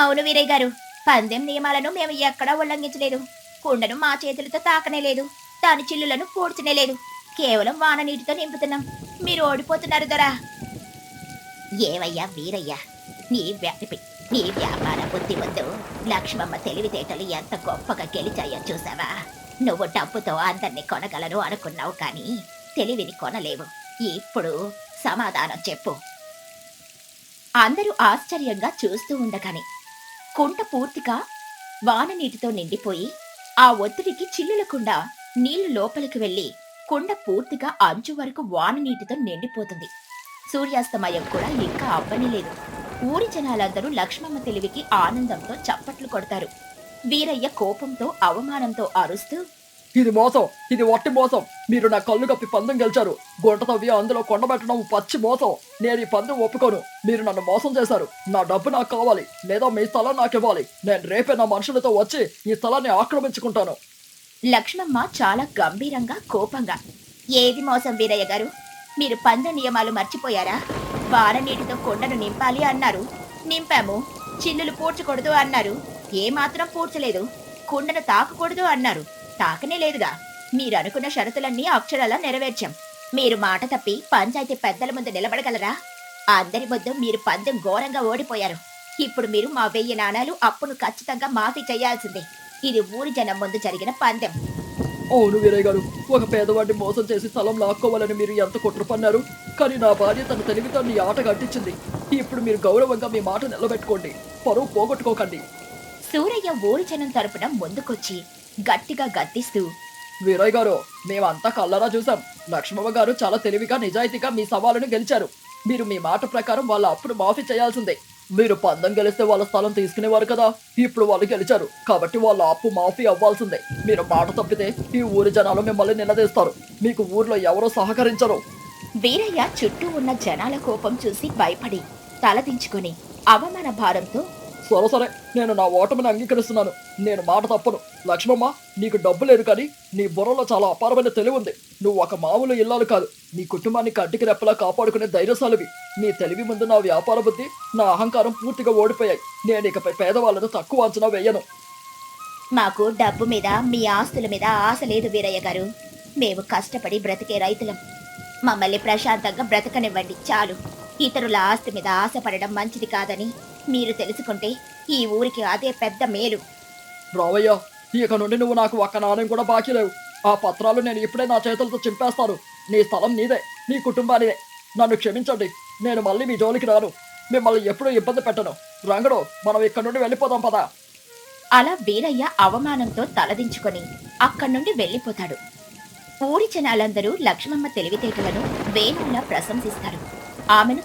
అవును వీరయ్య గారు, పందెం నియమాలను మేము ఎక్కడా ఉల్లంఘించలేదు. కుండను మా చేతులతో తాకనే లేదు, దాని చిల్లులను పూడ్చనే లేదు. కేవలం వాననీటితో నింపుతున్నాం. మీరు ఓడిపోతున్నారు దొరా. ఏవయ్యా వీరయ్య, నీ వ్యాపార బుద్ధి ముందు లక్ష్మమ్మ తెలివితేటలు ఎంత గొప్పగా గెలిచాయో చూసావా? నువ్వు డబ్బుతో అందరినీ కొనగలను అనుకున్నావు, కానీ తెలివిని కొనలేవు. ఇప్పుడు సమాధానం చెప్పు. అందరూ ఆశ్చర్యంగా చూస్తూ ఉండగానే కుంట పూర్తిగా వాననీటితో నిండిపోయి ఆ ఒత్తిడికి చిల్లులకుండా నీళ్లు లోపలికి వెళ్లి కుండ పూర్తిగా అంచు వరకు వాననీటితో నిండిపోతుంది. సూర్యాస్తమయం కూడా ఇంకా అవ్వని లేదు. ఊరి జనాలందరూ లక్ష్మమ్మ తెలివికి ఆనందంతో చప్పట్లు కొడతారు. వీరయ్య కోపంతో అవమానంతో అరుస్తూ, ఇది మోసం, ఇది వట్టి మోసం. మీరు నా కళ్ళు కప్పి పందెం గెలిచారు. గుంట తవ్వి అందులో కొండబెట్టడం పచ్చి మోసం. నేను ఈ పందెం ఒప్పుకోను. మీరు నన్ను మోసం చేశారు. నా డబ్బు నాకు కావాలి, లేదా మీ స్థలం నాకు ఇవ్వాలి. నేను రేపే నా మనుషులతో వచ్చి ఈ స్థలాన్ని ఆక్రమించుకుంటాను. లక్ష్మమ్మ చాలా గంభీరంగా కోపంగా, ఏది మోసం వీరయ్య గారు? మీరు పందెం నియమాలు మర్చిపోయారా? వాననీటితో కొండను నింపాలి అన్నారు, నింపాము. చిల్లులు పూడ్చకూడదు అన్నారు, ఏమాత్రం పూడ్చలేదు. కుండను తాకకూడదు అన్నారు, తాకనే లేదుగా. మీరు అనుకున్న షరతులన్నీ అక్షరాలా నెరవేర్చాం. మీరు మాట తప్పి పంచాయతీ పెద్దల ముందు నిలబడగలరా? అందరి ముందు మీరు పందెం ఘోరంగా ఓడిపోయారు. ఇప్పుడు మీరు మా 1000 నాణాలు అప్పును ఖచ్చితంగా మాఫీ చేయాల్సిందే. ఇది ఊరి జనం ముందు జరిగిన పందెం. అవును వీరయ్య గారు, ఒక పేదవాడిని మోసం చేసి స్థలం లాక్కోవాలని మీరు ఎంత కుట్ర పన్నారు. కానీ నా భార్య తన తెలివితో నీ ఆట కట్టించింది. ఇప్పుడు మీరు గౌరవంగా మీ మాట నిలబెట్టుకోండి, పరువు పోగొట్టుకోకండి. సూరయ్య ఊరి జనం తరపున ముందుకొచ్చి గట్టిగా గద్దిస్తూ, వీరయ్య గారు, మేమంతా కళ్ళరా చూసాం. లక్ష్మమ్మ గారు చాలా తెలివిగా నిజాయితీగా మీ సవాలును గెలిచారు. మీరు మీ మాట ప్రకారం వాళ్ళ అప్పును మాఫీ చేయాల్సిందే. మీరు పందెం గెలిస్తే వాళ్ళ స్థలం తీసుకునేవారు కదా. ఇప్పుడు వాళ్ళు గెలిచారు కాబట్టి వాళ్ళ అప్పు మాఫీ అవ్వాల్సిందే. మీరు మాట తప్పితే ఈ ఊరి జనాలు మిమ్మల్ని నిలదీస్తారు. మీకు ఊర్లో ఎవరో సహకరించరు. వీరయ్య చుట్టూ ఉన్న జనాల కోపం చూసి భయపడి తలదించుకుని అవమాన భారంతో, సరే, నేను నా ఓటమిని అంగీకరిస్తున్నాను. నేను మాట తప్పను. లక్ష్మమ్మ, నీకు డబ్బు లేదు, కానీ నీ బుర్రలో చాలా అపారమైన తెలివి ఉంది. నువ్వు ఒక మామూలు ఇల్లాలు కాదు, నీ కుటుంబాన్ని కంటికి రెప్పలా కాపాడుకునే ధైర్యశాలివి. నీ తెలివి ముందు నా వ్యాపార బుద్ధి, నా అహంకారం పూర్తిగా ఓడిపోయాయి. నేను ఇకపై పేదవాళ్ళను తక్కువ అంచనా వేయను. మాకు డబ్బు మీద, మీ ఆస్తుల మీద ఆశ లేదు వీరయ్య గారు. మేము కష్టపడి బ్రతికే రైతులం. మమ్మల్ని ప్రశాంతంగా బ్రతకనివ్వండి చాలు. ఇతరుల ఆస్తి మీద ఆశపడడం మంచిది కాదని మీరు తెలుసుకుంటే ఈ ఊరికి అదే పెద్ద మేలు. రావయ్య, ఇక నుండి నువ్వు నాకు ఒక్క నాణ్యం కూడా బాకీ లేవు. ఆ పత్రాలు నేను ఇప్పుడే నా చేతులతో చింపేస్తాను. నీ స్థలం నీదే, నీ కుటుంబానిదే. నన్ను క్షమించండి. నేను మళ్ళీ మీ జోలికి రాను. మిమ్మల్ని ఎప్పుడూ ఇబ్బంది పెట్టను. రంగడు, మనం ఇక్కడ నుండి వెళ్ళిపోదాం పదా. అలా వీరయ్య అవమానంతో తలదించుకొని అక్కడి నుండి వెళ్ళిపోతాడు. ఊరి జనాలందరూ లక్ష్మమ్మ తెలివితేటలను వేణువులా ప్రశంసిస్తారు. ఆమెను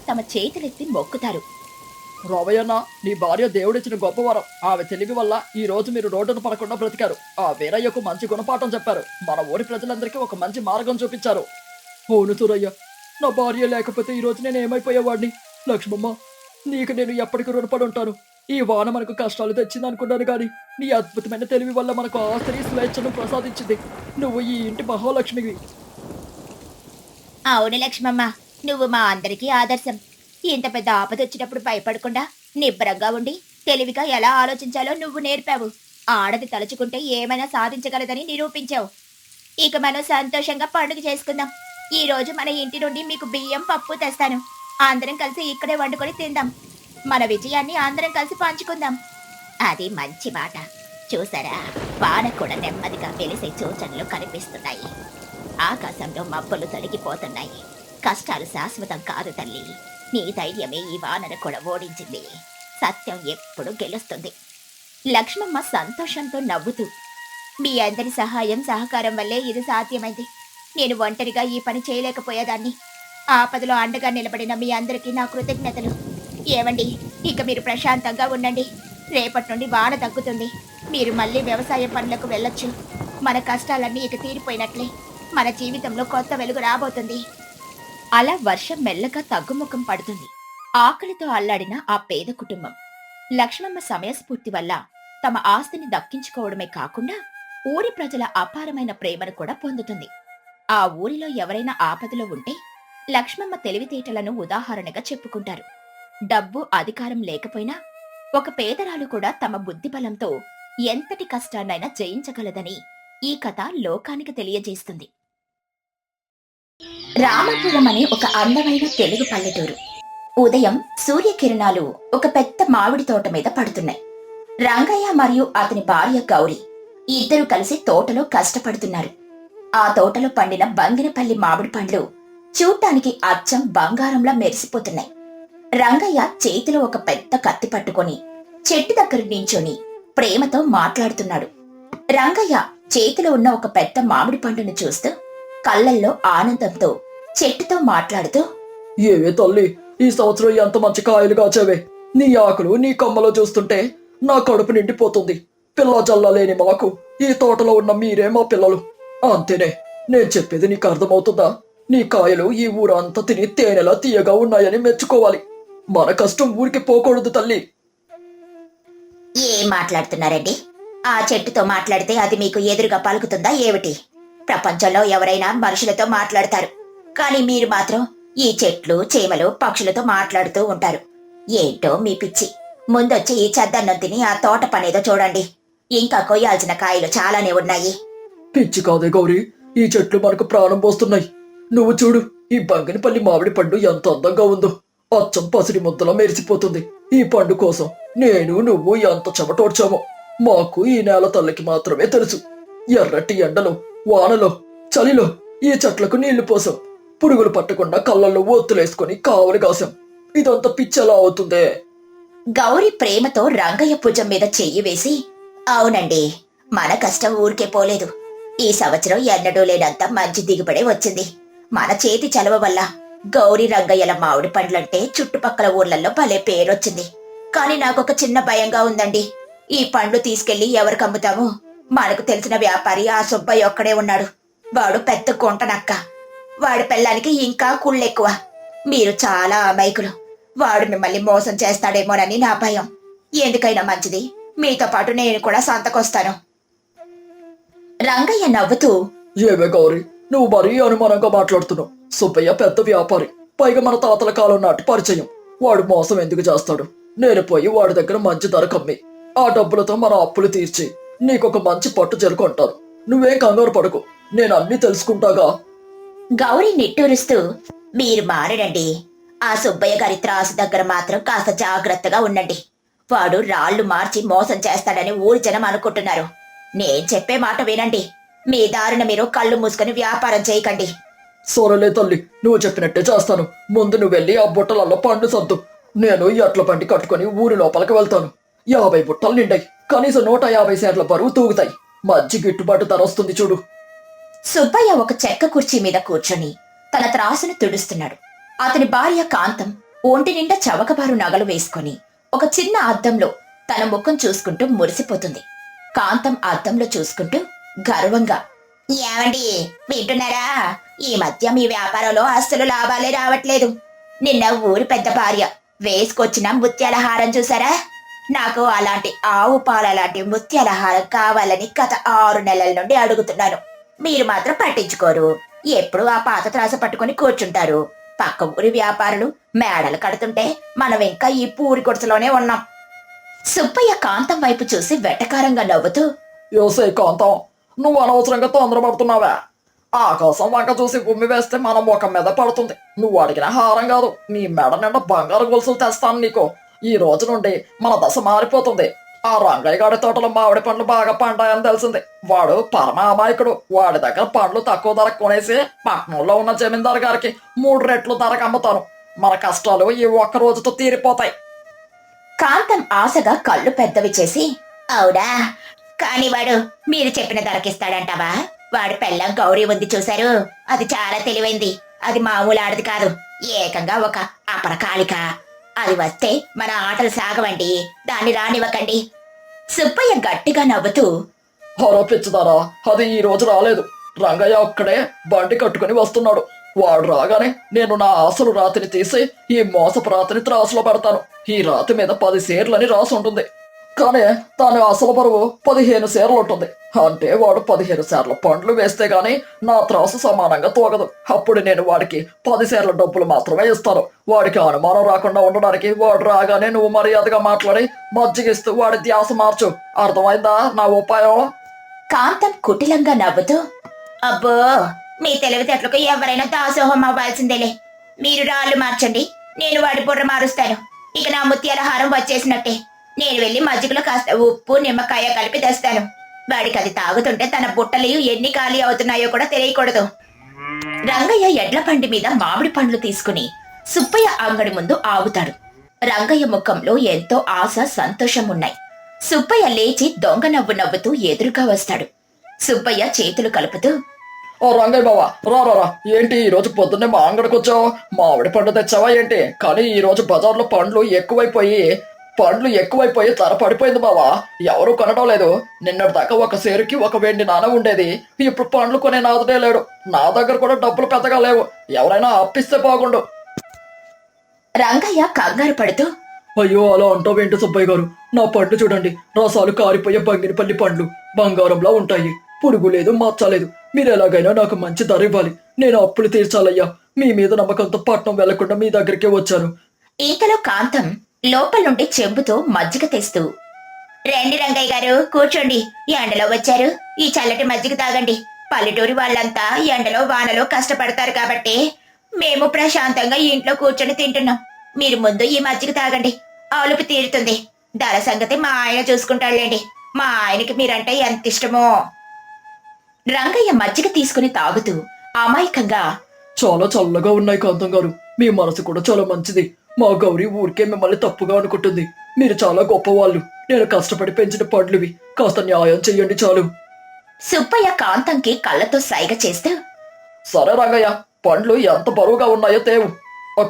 తమ చేతులెత్తి మొక్కుతారు. రావయ్యన్న, నీ భార్య దేవుడిచ్చిన గొప్పవరం. ఆమె తెలివి వల్ల ఈ రోజు మీరు రోడ్డును పడకుండా బ్రతికారు. ఆ వీరయ్యకు మంచి గుణపాఠం చెప్పారు. మన ఊరి ప్రజలందరికీ ఒక మంచి మార్గం చూపించారు. అవును సూరయ్య, నా భార్య లేకపోతే ఈ రోజు నేను ఏమైపోయేవాడిని. లక్ష్మమ్మ, నీకు నేను ఎప్పటికీ రుణపడి ఉంటాను. ఈ వాన మనకు కష్టాలు తెచ్చింది అనుకున్నాను, కానీ నీ అద్భుతమైన తెలివి వల్ల మనకు ఆస్తి స్వేచ్ఛను ప్రసాదించింది. నువ్వు ఈ ఇంటి మహాలక్ష్మివి. అవును లక్ష్మమ్మ, నువ్వు మా అందరికీ ఆదర్శం. ఇంత పెద్ద ఆపదొచ్చినప్పుడు భయపడకుండా నిబ్బరంగా ఉండి తెలివిగా ఎలా ఆలోచించాలో నువ్వు నేర్పావు. ఆడది తలుచుకుంటే ఏమైనా సాధించగలదని నిరూపించావు. ఇక మనం సంతోషంగా పండుగ చేసుకుందాం. ఈ రోజు మన ఇంటి నుండి మీకు బియ్యం, పప్పు తెస్తాను. అందరం కలిసి ఇక్కడే వండుకొని తిందాం. మన విజయాన్ని అందరం కలిసి పంచుకుందాం. అది మంచి మాట. చూసారా, వాన కూడా నెమ్మదిగా వెలిసే సూచనలు కనిపిస్తున్నాయి. ఆకాశంలో మబ్బులు తొలగిపోతున్నాయి. కష్టాలు శాశ్వతం కాదు తల్లి. నీ ధైర్యమే ఈ వానను కూడా ఓడించింది. సత్యం ఎప్పుడు గెలుస్తుంది. లక్ష్మమ్మ సంతోషంతో నవ్వుతూ, మీ అందరి సహాయం సహకారం వల్లే ఇది సాధ్యమైంది. నేను ఒంటరిగా ఈ పని చేయలేకపోయేదాన్ని. ఆపదలో అండగా నిలబడిన మీ అందరికీ నా కృతజ్ఞతలు. ఏమండి, ఇక మీరు ప్రశాంతంగా ఉండండి. రేపటి నుండి వాన తగ్గుతుంది. మీరు మళ్ళీ వ్యవసాయ పనులకు వెళ్ళొచ్చు. మన కష్టాలన్నీ ఇక తీరిపోయినట్లే. మన జీవితంలో కొత్త వెలుగు రాబోతుంది. అలా వర్షం మెల్లగా తగ్గుముఖం పడుతుంది. ఆకలితో అల్లాడిన ఆ పేద కుటుంబం లక్ష్మమ్మ సమయస్ఫూర్తి వల్ల తమ ఆస్తిని దక్కించుకోవడమే కాకుండా ఊరి ప్రజల అపారమైన ప్రేమను కూడా పొందుతుంది. ఆ ఊరిలో ఎవరైనా ఆపదలో ఉంటే లక్ష్మమ్మ తెలివితేటలను ఉదాహరణగా చెప్పుకుంటారు. డబ్బు అధికారం లేకపోయినా ఒక పేదరాలు కూడా తమ బుద్ధిబలంతో ఎంతటి కష్టాన్నైనా జయించగలదని ఈ కథ లోకానికి తెలియజేస్తుంది. రామపురం అనే ఒక అందమైన తెలుగు పల్లెటూరు. ఉదయం సూర్యకిరణాలు ఒక పెద్ద మామిడి తోట మీద పడుతున్నాయి. రంగయ్య మరియు అతని భార్య గౌరి ఇద్దరు కలిసి తోటలో కష్టపడుతున్నారు. ఆ తోటలో పండిన బంగినపల్లి మామిడి పండ్లు చూడ్డానికి అచ్చం బంగారంలా మెరిసిపోతున్నాయి. రంగయ్య చేతిలో ఒక పెద్ద కత్తి పట్టుకొని చెట్టు దగ్గర నించొని ప్రేమతో మాట్లాడుతున్నాడు. రంగయ్య చేతిలో ఉన్న ఒక పెద్ద మామిడి పండును చూస్తూ కళ్ళల్లో ఆనందంతో చెట్టుతో మాట్లాడుతూ, ఏవే తల్లి, ఈ సంవత్సరం ఎంత మంచి కాయలు కాచావే. నీ ఆకులు నీ కొమ్మలో చూస్తుంటే నా కడుపు నిండిపోతుంది. పిల్ల జల్ల లేని మాకు ఈ తోటలో ఉన్న మీరే మా పిల్లలు. అంతేనే, నేను చెప్పేది నీకు అర్థమవుతుందా? నీ కాయలు ఈ ఊరంతా తిని తేనెలా తీయగా ఉన్నాయని మెచ్చుకోవాలి. మన కష్టం ఊరికి పోకూడదు తల్లి. ఏం మాట్లాడుతున్నారండి? ఆ చెట్టుతో మాట్లాడితే అది మీకు ఎదురుగా పలుకుతుందా ఏమిటి? ప్రపంచంలో ఎవరైనా మనుషులతో మాట్లాడతారు, కానీ మీరు మాత్రం ఈ చెట్లు చీమలు పక్షులతో మాట్లాడుతూ ఉంటారు. ఏంటో మీ పిచ్చి. ముందొచ్చి ఈ చద్దన్నం తిని ఆ తోట పనేదో చూడండి. ఇంకా కొయ్యాల్సిన కాయలు చాలానే ఉన్నాయి. పిచ్చి కాదే గౌరీ, ఈ చెట్లు మనకు ప్రాణం పోస్తున్నాయి. నువ్వు చూడు, ఈ బంగినపల్లి మామిడి పండు ఎంత అందంగా ఉందో. అచ్చం పసిడి ముద్దలా మెరిసిపోతుంది. ఈ పండు కోసం నేను నువ్వు ఎంత చెమటోడ్చామో మాకు ఈ నేల తల్లికి మాత్రమే తెలుసు. ఎర్రటి ఎండలో వానలో చలిలో ఈ చెట్లకు నీళ్లు పోసాం. పురుగులు పట్టకుండా కళ్ళల్లో ఒత్తులేసుకొని కావలి కాసాం. ఇదంతా పిచ్చెలా అవుతుందే? గౌరి ప్రేమతో రంగయ్య భుజం మీద చెయ్యి వేసి, అవునండి, మన కష్టం ఊరికే పోలేదు. ఈ సంవత్సరం ఎన్నడూ లేనంత మంచి దిగుబడే వచ్చింది. మన చేతి చలవ వల్ల గౌరీ రంగయ్యల మామిడి పండ్లంటే చుట్టుపక్కల ఊర్లలో భలే పేరొచ్చింది. కానీ నాకొక చిన్న భయంగా ఉందండి. ఈ పండ్లు తీసుకెళ్లి ఎవరికి అమ్ముతాము? మనకు తెలిసిన వ్యాపారి ఆ సుబ్బయ్య ఒక్కడే ఉన్నాడు. వాడు పెద్ద గుంటనక్క. వాడి పెళ్ళానికి ఇంకా కుళ్ళెక్కువ. మీరు చాలా అమాయకులు. వాడు మిమ్మల్ని మోసం చేస్తాడేమోనని నా భయం. ఎందుకైనా మంచిది, మీతో పాటు నేను కూడా సంతకొస్తాను. రంగయ్య నవ్వుతూ, ఏవే గౌరీ, నువ్వు మరీ అనుమానంగా మాట్లాడుతున్నావు. సుబ్బయ్య పెద్ద వ్యాపారి, పైగా మన తాతల కాలం నాటి పరిచయం. వాడు మోసం ఎందుకు చేస్తాడు? నేను పోయి వాడి దగ్గర మంచి ధర కమ్మి ఆ డబ్బులతో మన అప్పులు తీర్చి నీకొక మంచి పట్టు జరుకుంటాను. నువ్వేం కంగారు పడకు, నేను అన్ని తెలుసుకుంటాగా. గౌరీ నిట్టూరుస్తూ, మీరు మారడండి. ఆ సుబ్బయ్య గారి త్రాసు దగ్గర మాత్రం కాస్త జాగ్రత్తగా ఉండండి. వాడు రాళ్లు మార్చి మోసం చేస్తాడని ఊరి జనం అనుకుంటున్నారు. నేను చెప్పే మాట వినండి. మీ దారిన మీరు కళ్ళు మూసుకొని వ్యాపారం చేయకండి. సోరలే తల్లి, నువ్వు చెప్పినట్టే చేస్తాను. ముందు నువ్వు వెళ్ళి ఆ బుట్టలలో పండు సర్దు. నేను ఎట్ల బండి కట్టుకుని ఊరి లోపలికి వెళ్తాను. 50 బుట్టలు నిండాయి. కనీసం 150 సేర్ల బరువు తూగుతాయి. మంచి గిట్టుబాటు ధర వస్తుంది చూడు. సుబ్బయ్య ఒక చెక్క కుర్చీ మీద కూర్చొని తన త్రాసును తుడుస్తున్నాడు. అతని భార్య కాంతం ఒంటి నిండా చవకబారు నగలు వేసుకుని ఒక చిన్న అద్దంలో తన ముఖం చూసుకుంటూ మురిసిపోతుంది. కాంతం అద్దంలో చూసుకుంటూ గర్వంగా, ఏమండి వింటున్నారా? ఈ మధ్య మీ వ్యాపారంలో అస్సలు లాభాలే రావట్లేదు. నిన్న ఊరి పెద్ద భార్య వేసుకొచ్చిన ముత్యాల హారం చూసారా? నాకు అలాంటి ఆవు పాల లాంటి ముత్యాల హారం కావాలని గత 6 నెలల నుండి అడుగుతున్నాను. మీరు మాత్రం పట్టించుకోరు. ఎప్పుడు ఆ పాత త్రాస పట్టుకుని కూర్చుంటారు. పక్క ఊరి వ్యాపారులు మేడలు కడుతుంటే మనం ఇంకా ఈ పూరి గుడిసెలోనే ఉన్నాం. సుబ్బయ్య కాంతం వైపు చూసి వెటకారంగా నవ్వుతూ, యోసే కాంతం, నువ్వు అనవసరంగా తొందరపడుతున్నావా? ఆకాశం వంక చూసి ఉమ్మి వేస్తే మన ముఖం మీద పడుతుంది. నువ్వు అడిగిన హారం కాదు, నీ మెడ నిండా బంగారు గొలుసులు తెస్తాను నీకు. ఈ రోజు నుండి మన దశ మారిపోతుంది. ఆ రంగయ్య గారి తోటలో మామిడి పండ్లు బాగా పండాయని తెలిసింది. వాడు పరమ అమాయకుడు. వాడి దగ్గర పండ్లు తక్కువ ధరకు కొనేసి పట్టణంలో ఉన్న జమీందారు గారికి 3 రెట్లు ధరకు అమ్ముతాను. మన కష్టాలు ఈ ఒక్క రోజుతో తీరిపోతాయి. కాంతం ఆశగా కళ్ళు పెద్దవి చేసి, అవుడా? కాని వాడు మీరు చెప్పిన ధరకిస్తాడంటావా? వాడి పెళ్ళం గౌరీ ఉంది చూశారు, అది చాలా తెలివైంది. అది మామూలు ఆడది కాదు, ఏకంగా ఒక అపరకాళిక. అది వస్తే మన ఆటలు సాగవండి, దాన్ని రానివ్వకండి. సుబ్బయ్య గట్టిగా నవ్వుతూ, హరో పిచ్చిదారా, అది ఈ రోజు రాలేదు. రంగయ్య ఒక్కడే బండి కట్టుకుని వస్తున్నాడు. వాడు రాగానే నేను నా అసలు రాతిని తీసి ఈ మోసపు రాతిని త్రాసులో పెడతాను. ఈ రాతి మీద 10 సేర్లని రాసి ఉంటుంది, కానీ దాని అసలు బరువు 15 సేర్లు ఉంటుంది. అంటే వాడు 15 సేర్ల పండ్లు వేస్తే గాని నా త్రాసు సమానంగా తూగదు. అప్పుడు నేను వాడికి 10 సేర్ల డబ్బులు మాత్రమే ఇస్తాను. వాడికి అనుమానం రాకుండా ఉండడానికి వాడు రాగానే నువ్వు మర్యాదగా మాట్లాడి మజ్జిగిస్తూ వాడి ధ్యాస మార్చు. అర్థమైందా నా ఉపాయం? కాంతం కుటిలంగా నవ్వుతూ, అబ్బో, మీ తెలివితేటలకు ఎవరైనా దాసోహం అవ్వాల్సిందేలే. మీరు రాళ్ళు మార్చండి, నేను వాడి బుర్ర మారుస్తాను. ఇక నా ముత్యాల హారం వచ్చేసినట్టే. నేను వెళ్లి మజ్జిగలో కాస్త ఉప్పు నిమ్మకాయ కలిపి తెస్తాను. వాడికి అది తాగుతుంటే తన బుట్టలు ఎన్ని ఖాళీ అవుతున్నాయో కూడా తెలియకూడదు. రంగయ్య ఎడ్ల బండి మీద మామిడి పండ్లు తీసుకుని సుబ్బయ్య అంగడి ముందు ఆగుతాడు. రంగయ్య ముఖంలో ఎంతో ఆశ, సంతోషం ఉన్నాయి. సుబ్బయ్య లేచి దొంగ నవ్వు నవ్వుతూ ఎదురుగా వస్తాడు. సుబ్బయ్య చేతులు కలుపుతూ, ఓ రంగయ్య బావా, రా. ఏంటి ఈ రోజు పొద్దున్నే మా అంగడికి వచ్చావు? మామిడి పండు తెచ్చావా ఏంటి? కానీ ఈ రోజు బజార్లో పండ్లు ఎక్కువైపోయి ధర పడిపోయింది బావా. ఎవరు కొనడం లేదు. నిన్నటి దాకా ఒక సేరుకి 1 వెండి నాణెం ఉండేది. ఇప్పుడు పండ్లు కొనే నాదుడే లేడు. నా దగ్గర కూడా డబ్బులు పెద్దగా లేవు. ఎవరైనా అప్పిస్తే బాగుండు. రంగయ్య కంగారు పడుతూ, అయ్యో, అలా అంటావేంటి సుబ్బయ్య గారు? నా పండ్లు చూడండి, రసాలు కారిపోయే బంగినపల్లి పండ్లు బంగారంలా ఉంటాయి. పురుగు లేదు, మచ్చ లేదు. మీరు ఎలాగైనా నాకు మంచి ధర ఇవ్వాలి. నేను అప్పులు తీర్చాలయ్యా. మీ మీద నమ్మకంతో పట్నం వెళ్లకుండా మీ దగ్గరికే వచ్చాను. ఇంతలో కాంతం లోపల నుండి చెంబుతో మజ్జిగ తెస్తూ, రండి రంగయ్య గారు, కూర్చోండి. ఎండలో వచ్చారు, ఈ చల్లటి మజ్జిగ తాగండి. పల్లెటూరి వాళ్ళంతా ఎండలో వానలో కష్టపడతారు కాబట్టి మేము ప్రశాంతంగా ఇంట్లో కూర్చొని తింటున్నాం. మీరు ముందు ఈ మజ్జిగ తాగండి, ఆలుపు తీరుతుంది. ధర సంగతి మా ఆయన చూసుకుంటాడులేండి. మా ఆయనకి మీరంటే ఎంత ఇష్టమో. రంగయ్య మజ్జిగ తీసుకుని తాగుతూ అమాయకంగా, చాలా చల్లగా ఉన్నాయి కాంతం గారు. మీ మనసు కూడా చాలా మంచిది. మా గౌరీ ఊరికే మిమ్మల్ని తప్పుగా అనుకుంటుంది. మీరు చాలా గొప్పవాళ్ళు. నేను కష్టపడి పెంచిన పండ్లువి. కాస్త న్యాయం చెయ్యండి చాలు. సుబ్బయ్య కాంతంకి కళ్ళతో సైగ చేస్తూ, సరే రంగయ్య, పండ్లు ఎంత బరువుగా ఉన్నాయో తేవు.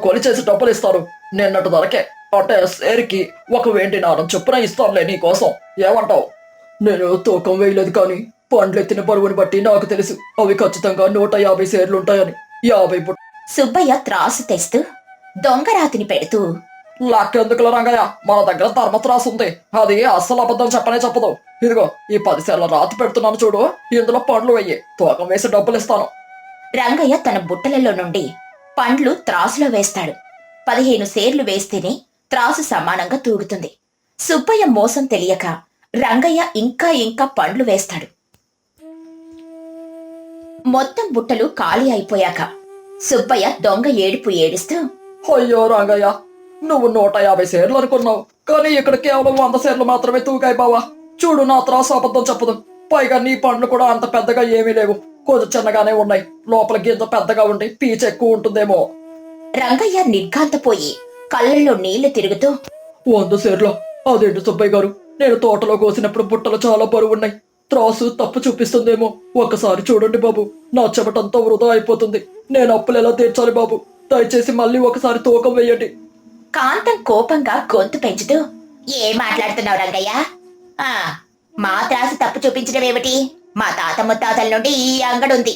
కొలి చేసి డబ్బులు ఇస్తాను. నిన్నటి ధరకే, అంటే సేరికి 1 వెండి నాణెం చొప్పున ఇస్తానులే నీకోసం. ఏమంటావు? నేను తూకం వేయలేదు, కానీ పండ్లు ఎత్తిన బరువుని బట్టి నాకు తెలుసు అవి ఖచ్చితంగా 150 సేర్లు ఉంటాయని. 50 సుబ్బయ్య త్రాసు తెస్తూ దొంగరాతిని పెడుతూ, లెక్కెందుకుల రంగయ్య, మన దగ్గర ధర్మత్రాసు ఉంది. అది అస్సలు అబద్ధం చెప్పదు. ఇదిగో ఈ 10 సేర్ల రాతి పెడుతున్నాను చూడు. ఇందులో పండ్లు వెయ్యి, తూకం వేసి డబ్బులు ఇస్తాను. రంగయ్య తన బుట్టలలో నుండి పండ్లు త్రాసులో వేస్తాడు. 15 సేర్లు వేస్తేనే త్రాసు సమానంగా తూగుతుంది. సుబ్బయ్య మోసం తెలియక రంగయ్య ఇంకా పండ్లు వేస్తాడు. మొత్తం బుట్టలు ఖాళీ అయిపోయాక సుబ్బయ్య దొంగ ఏడుపు ఏడుస్తూ, అయ్యో రంగయ్య, నువ్వు 150 సేర్లు అనుకున్నావు, కానీ ఇక్కడ కేవలం 100 సేర్లు మాత్రమే తూగాయి బావా. చూడు, నా త్రాసు అబద్ధం చెప్పదు. పైగా నీ పండ్లు కూడా అంత పెద్దగా ఏమీ లేవు, కొంచెం చిన్నగానే ఉన్నాయి. లోపల గింజ పెద్దగా ఉండి పీచు ఎక్కువ ఉంటుందేమో. రంగయ్య నిర్ఘాంతపోయి కళ్ళల్లో నీళ్లు తిరుగుతూ, 100 సేర్లు? అదేంటి సుబ్బయ్య గారు, నేను తోటలో కోసినప్పుడు బుట్టలు చాలా బరువున్నాయి. త్రాసు తప్పు చూపిస్తుందేమో. ఒక్కసారి చూడండి బాబు, నా చెమటంతా వృధా అయిపోతుంది. నేను అప్పులు ఎలా తీర్చాలి బాబు? దయచేసి మళ్ళీ ఒకసారి తూకం వేయండి. కాంతం కోపంగా గొంతు పెంచుతూ, ఏం మాట్లాడుతున్నావు రంగయ్య? మా త్రాసు తప్పు చూపించడం ఏమిటి? మా తాత ముత్తాతల నుండి ఈ అంగడుంది.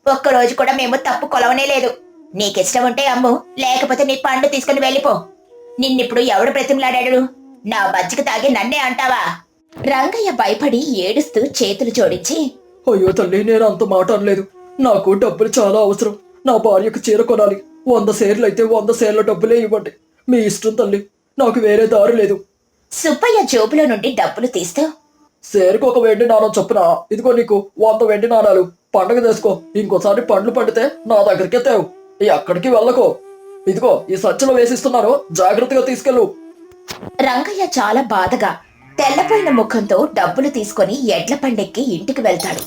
ఒక్కరోజు కూడా మేము తప్పు కొలవనే లేదు. నీకిష్టం ఉంటే అమ్ము, లేకపోతే నీ పండు తీసుకుని వెళ్ళిపో. నిన్నిప్పుడు ఎవడు బ్రతిమలాడాడు? నా మజ్జిగ తాగి నన్నే అంటావా? రంగయ్య భయపడి ఏడుస్తూ చేతులు జోడించి, అయ్యో తల్లి, నేను అంత మాట అనలేదు. నాకు డబ్బులు చాలా అవసరం. నా భార్యకు చీర కొనాలి. 100 సేర్లు అయితే 100 సేర్ల డబ్బులే ఇవ్వండి. మీ ఇష్టం తల్లి, నాకు వేరే దారి లేదు. సుబ్బయ్య జోబులో నుండి డబ్బులు తీస్తూ, సేరుకు 1 వెండి నాణం చొప్పున ఇదిగో నీకు 100 వెండి నాణాలు. పండగ చేసుకో. ఇంకోసారి పండ్లు పండితే నా దగ్గరికే తేవు. ఎక్కడికి వెళ్ళకో. ఇదిగో ఈ సంచిలో వేసిస్తున్నాను, జాగ్రత్తగా తీసుకెళ్ళు. రంగయ్య చాలా బాధగా తెల్లపోయిన ముఖంతో డబ్బులు తీసుకుని ఎడ్ల పండెక్కి ఇంటికి వెళ్తాడు.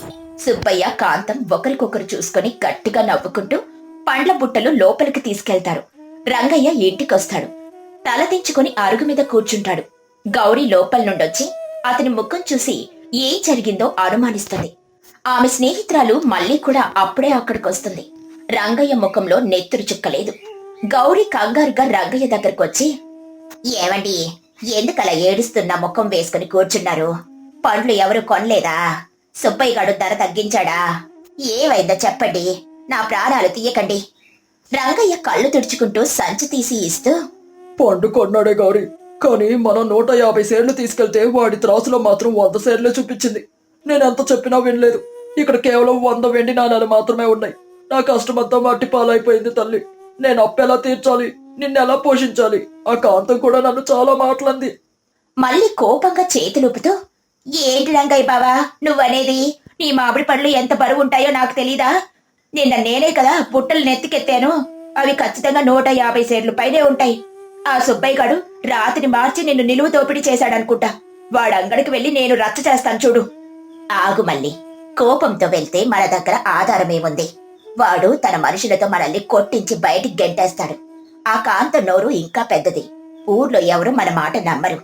సుబ్బయ్య, కాంతం ఒకరికొకరు చూసుకుని గట్టిగా నవ్వుకుంటూ పండ్ల బుట్టలు లోపలికి తీసుకెళ్తారు. రంగయ్య ఇంటికొస్తాడు. తలదించుకుని అరుగు మీద కూర్చుంటాడు. గౌరీ లోపల నుండొచ్చి అతని ముఖం చూసి ఏం జరిగిందో అనుమానిస్తుంది. ఆమె స్నేహితురాలు మళ్ళీ కూడా అప్పుడే అక్కడికొస్తుంది. రంగయ్య ముఖంలో నెత్తురు చుక్కలేదు. గౌరీ కంగారుగా రంగయ్య దగ్గరకొచ్చి, ఏమండి, ఎందుకలా ఏడుస్తున్న ముఖం వేసుకుని కూర్చున్నారు? పండ్లు ఎవరు కొనలేదా? సుబ్బయ్య గారు ధర తగ్గించాడా? ఏమైందో చెప్పండి, నా ప్రాణాలు తీయకండి. రంగయ్య కళ్ళు తుడుచుకుంటూ సంచి తీసి ఇస్తూ, పండు కొన్నాడే గౌరీ, కానీ మనం 150 షేర్లు తీసుకెళ్తే వాడి త్రాసులో మాత్రం 100 షేర్లే చూపించింది. నేనెంత చెప్పినా వినలేదు. ఇక్కడ కేవలం 100 వెండి నాణాలు మాత్రమే ఉన్నాయి. నా కష్టమంతా మట్టి పాలైపోయింది తల్లి. నేను అప్పెలా తీర్చాలి, నిన్నెలా పోషించాలి? ఆ కాంతం కూడా నన్ను చాలా మాటలంది. మళ్ళీ కోపంగా చేతులుపుతూ, ఏంటి రంగయ్య బావా నువ్వనేది? నీ మామిడి పళ్ళు ఎంత బరువు ఉంటాయో నాకు తెలీదా? నిన్న నేనే కదా బుట్టలు నెత్తికెత్తాను. అవి ఖచ్చితంగా 150 షేర్లు పైనే ఉంటాయి. ఆ సుబ్బయ్య గాడు రాత్రి మార్చి నిన్ను నిలువు దోపిడీ చేశాడనుకుంటా. వాడు అంగడికి వెళ్ళి నేను రచ్చ చేస్తాను చూడు. ఆగు మళ్ళీ, కోపంతో వెళ్తే మన దగ్గర ఆధారమేముంది? వాడు తన మనుషులతో మనల్ని కొట్టించి బయటికి గెంటేస్తాడు. ఆ కాంత నోరు ఇంకా పెద్దది. ఊర్లో ఎవరు మన మాట నమ్మరు.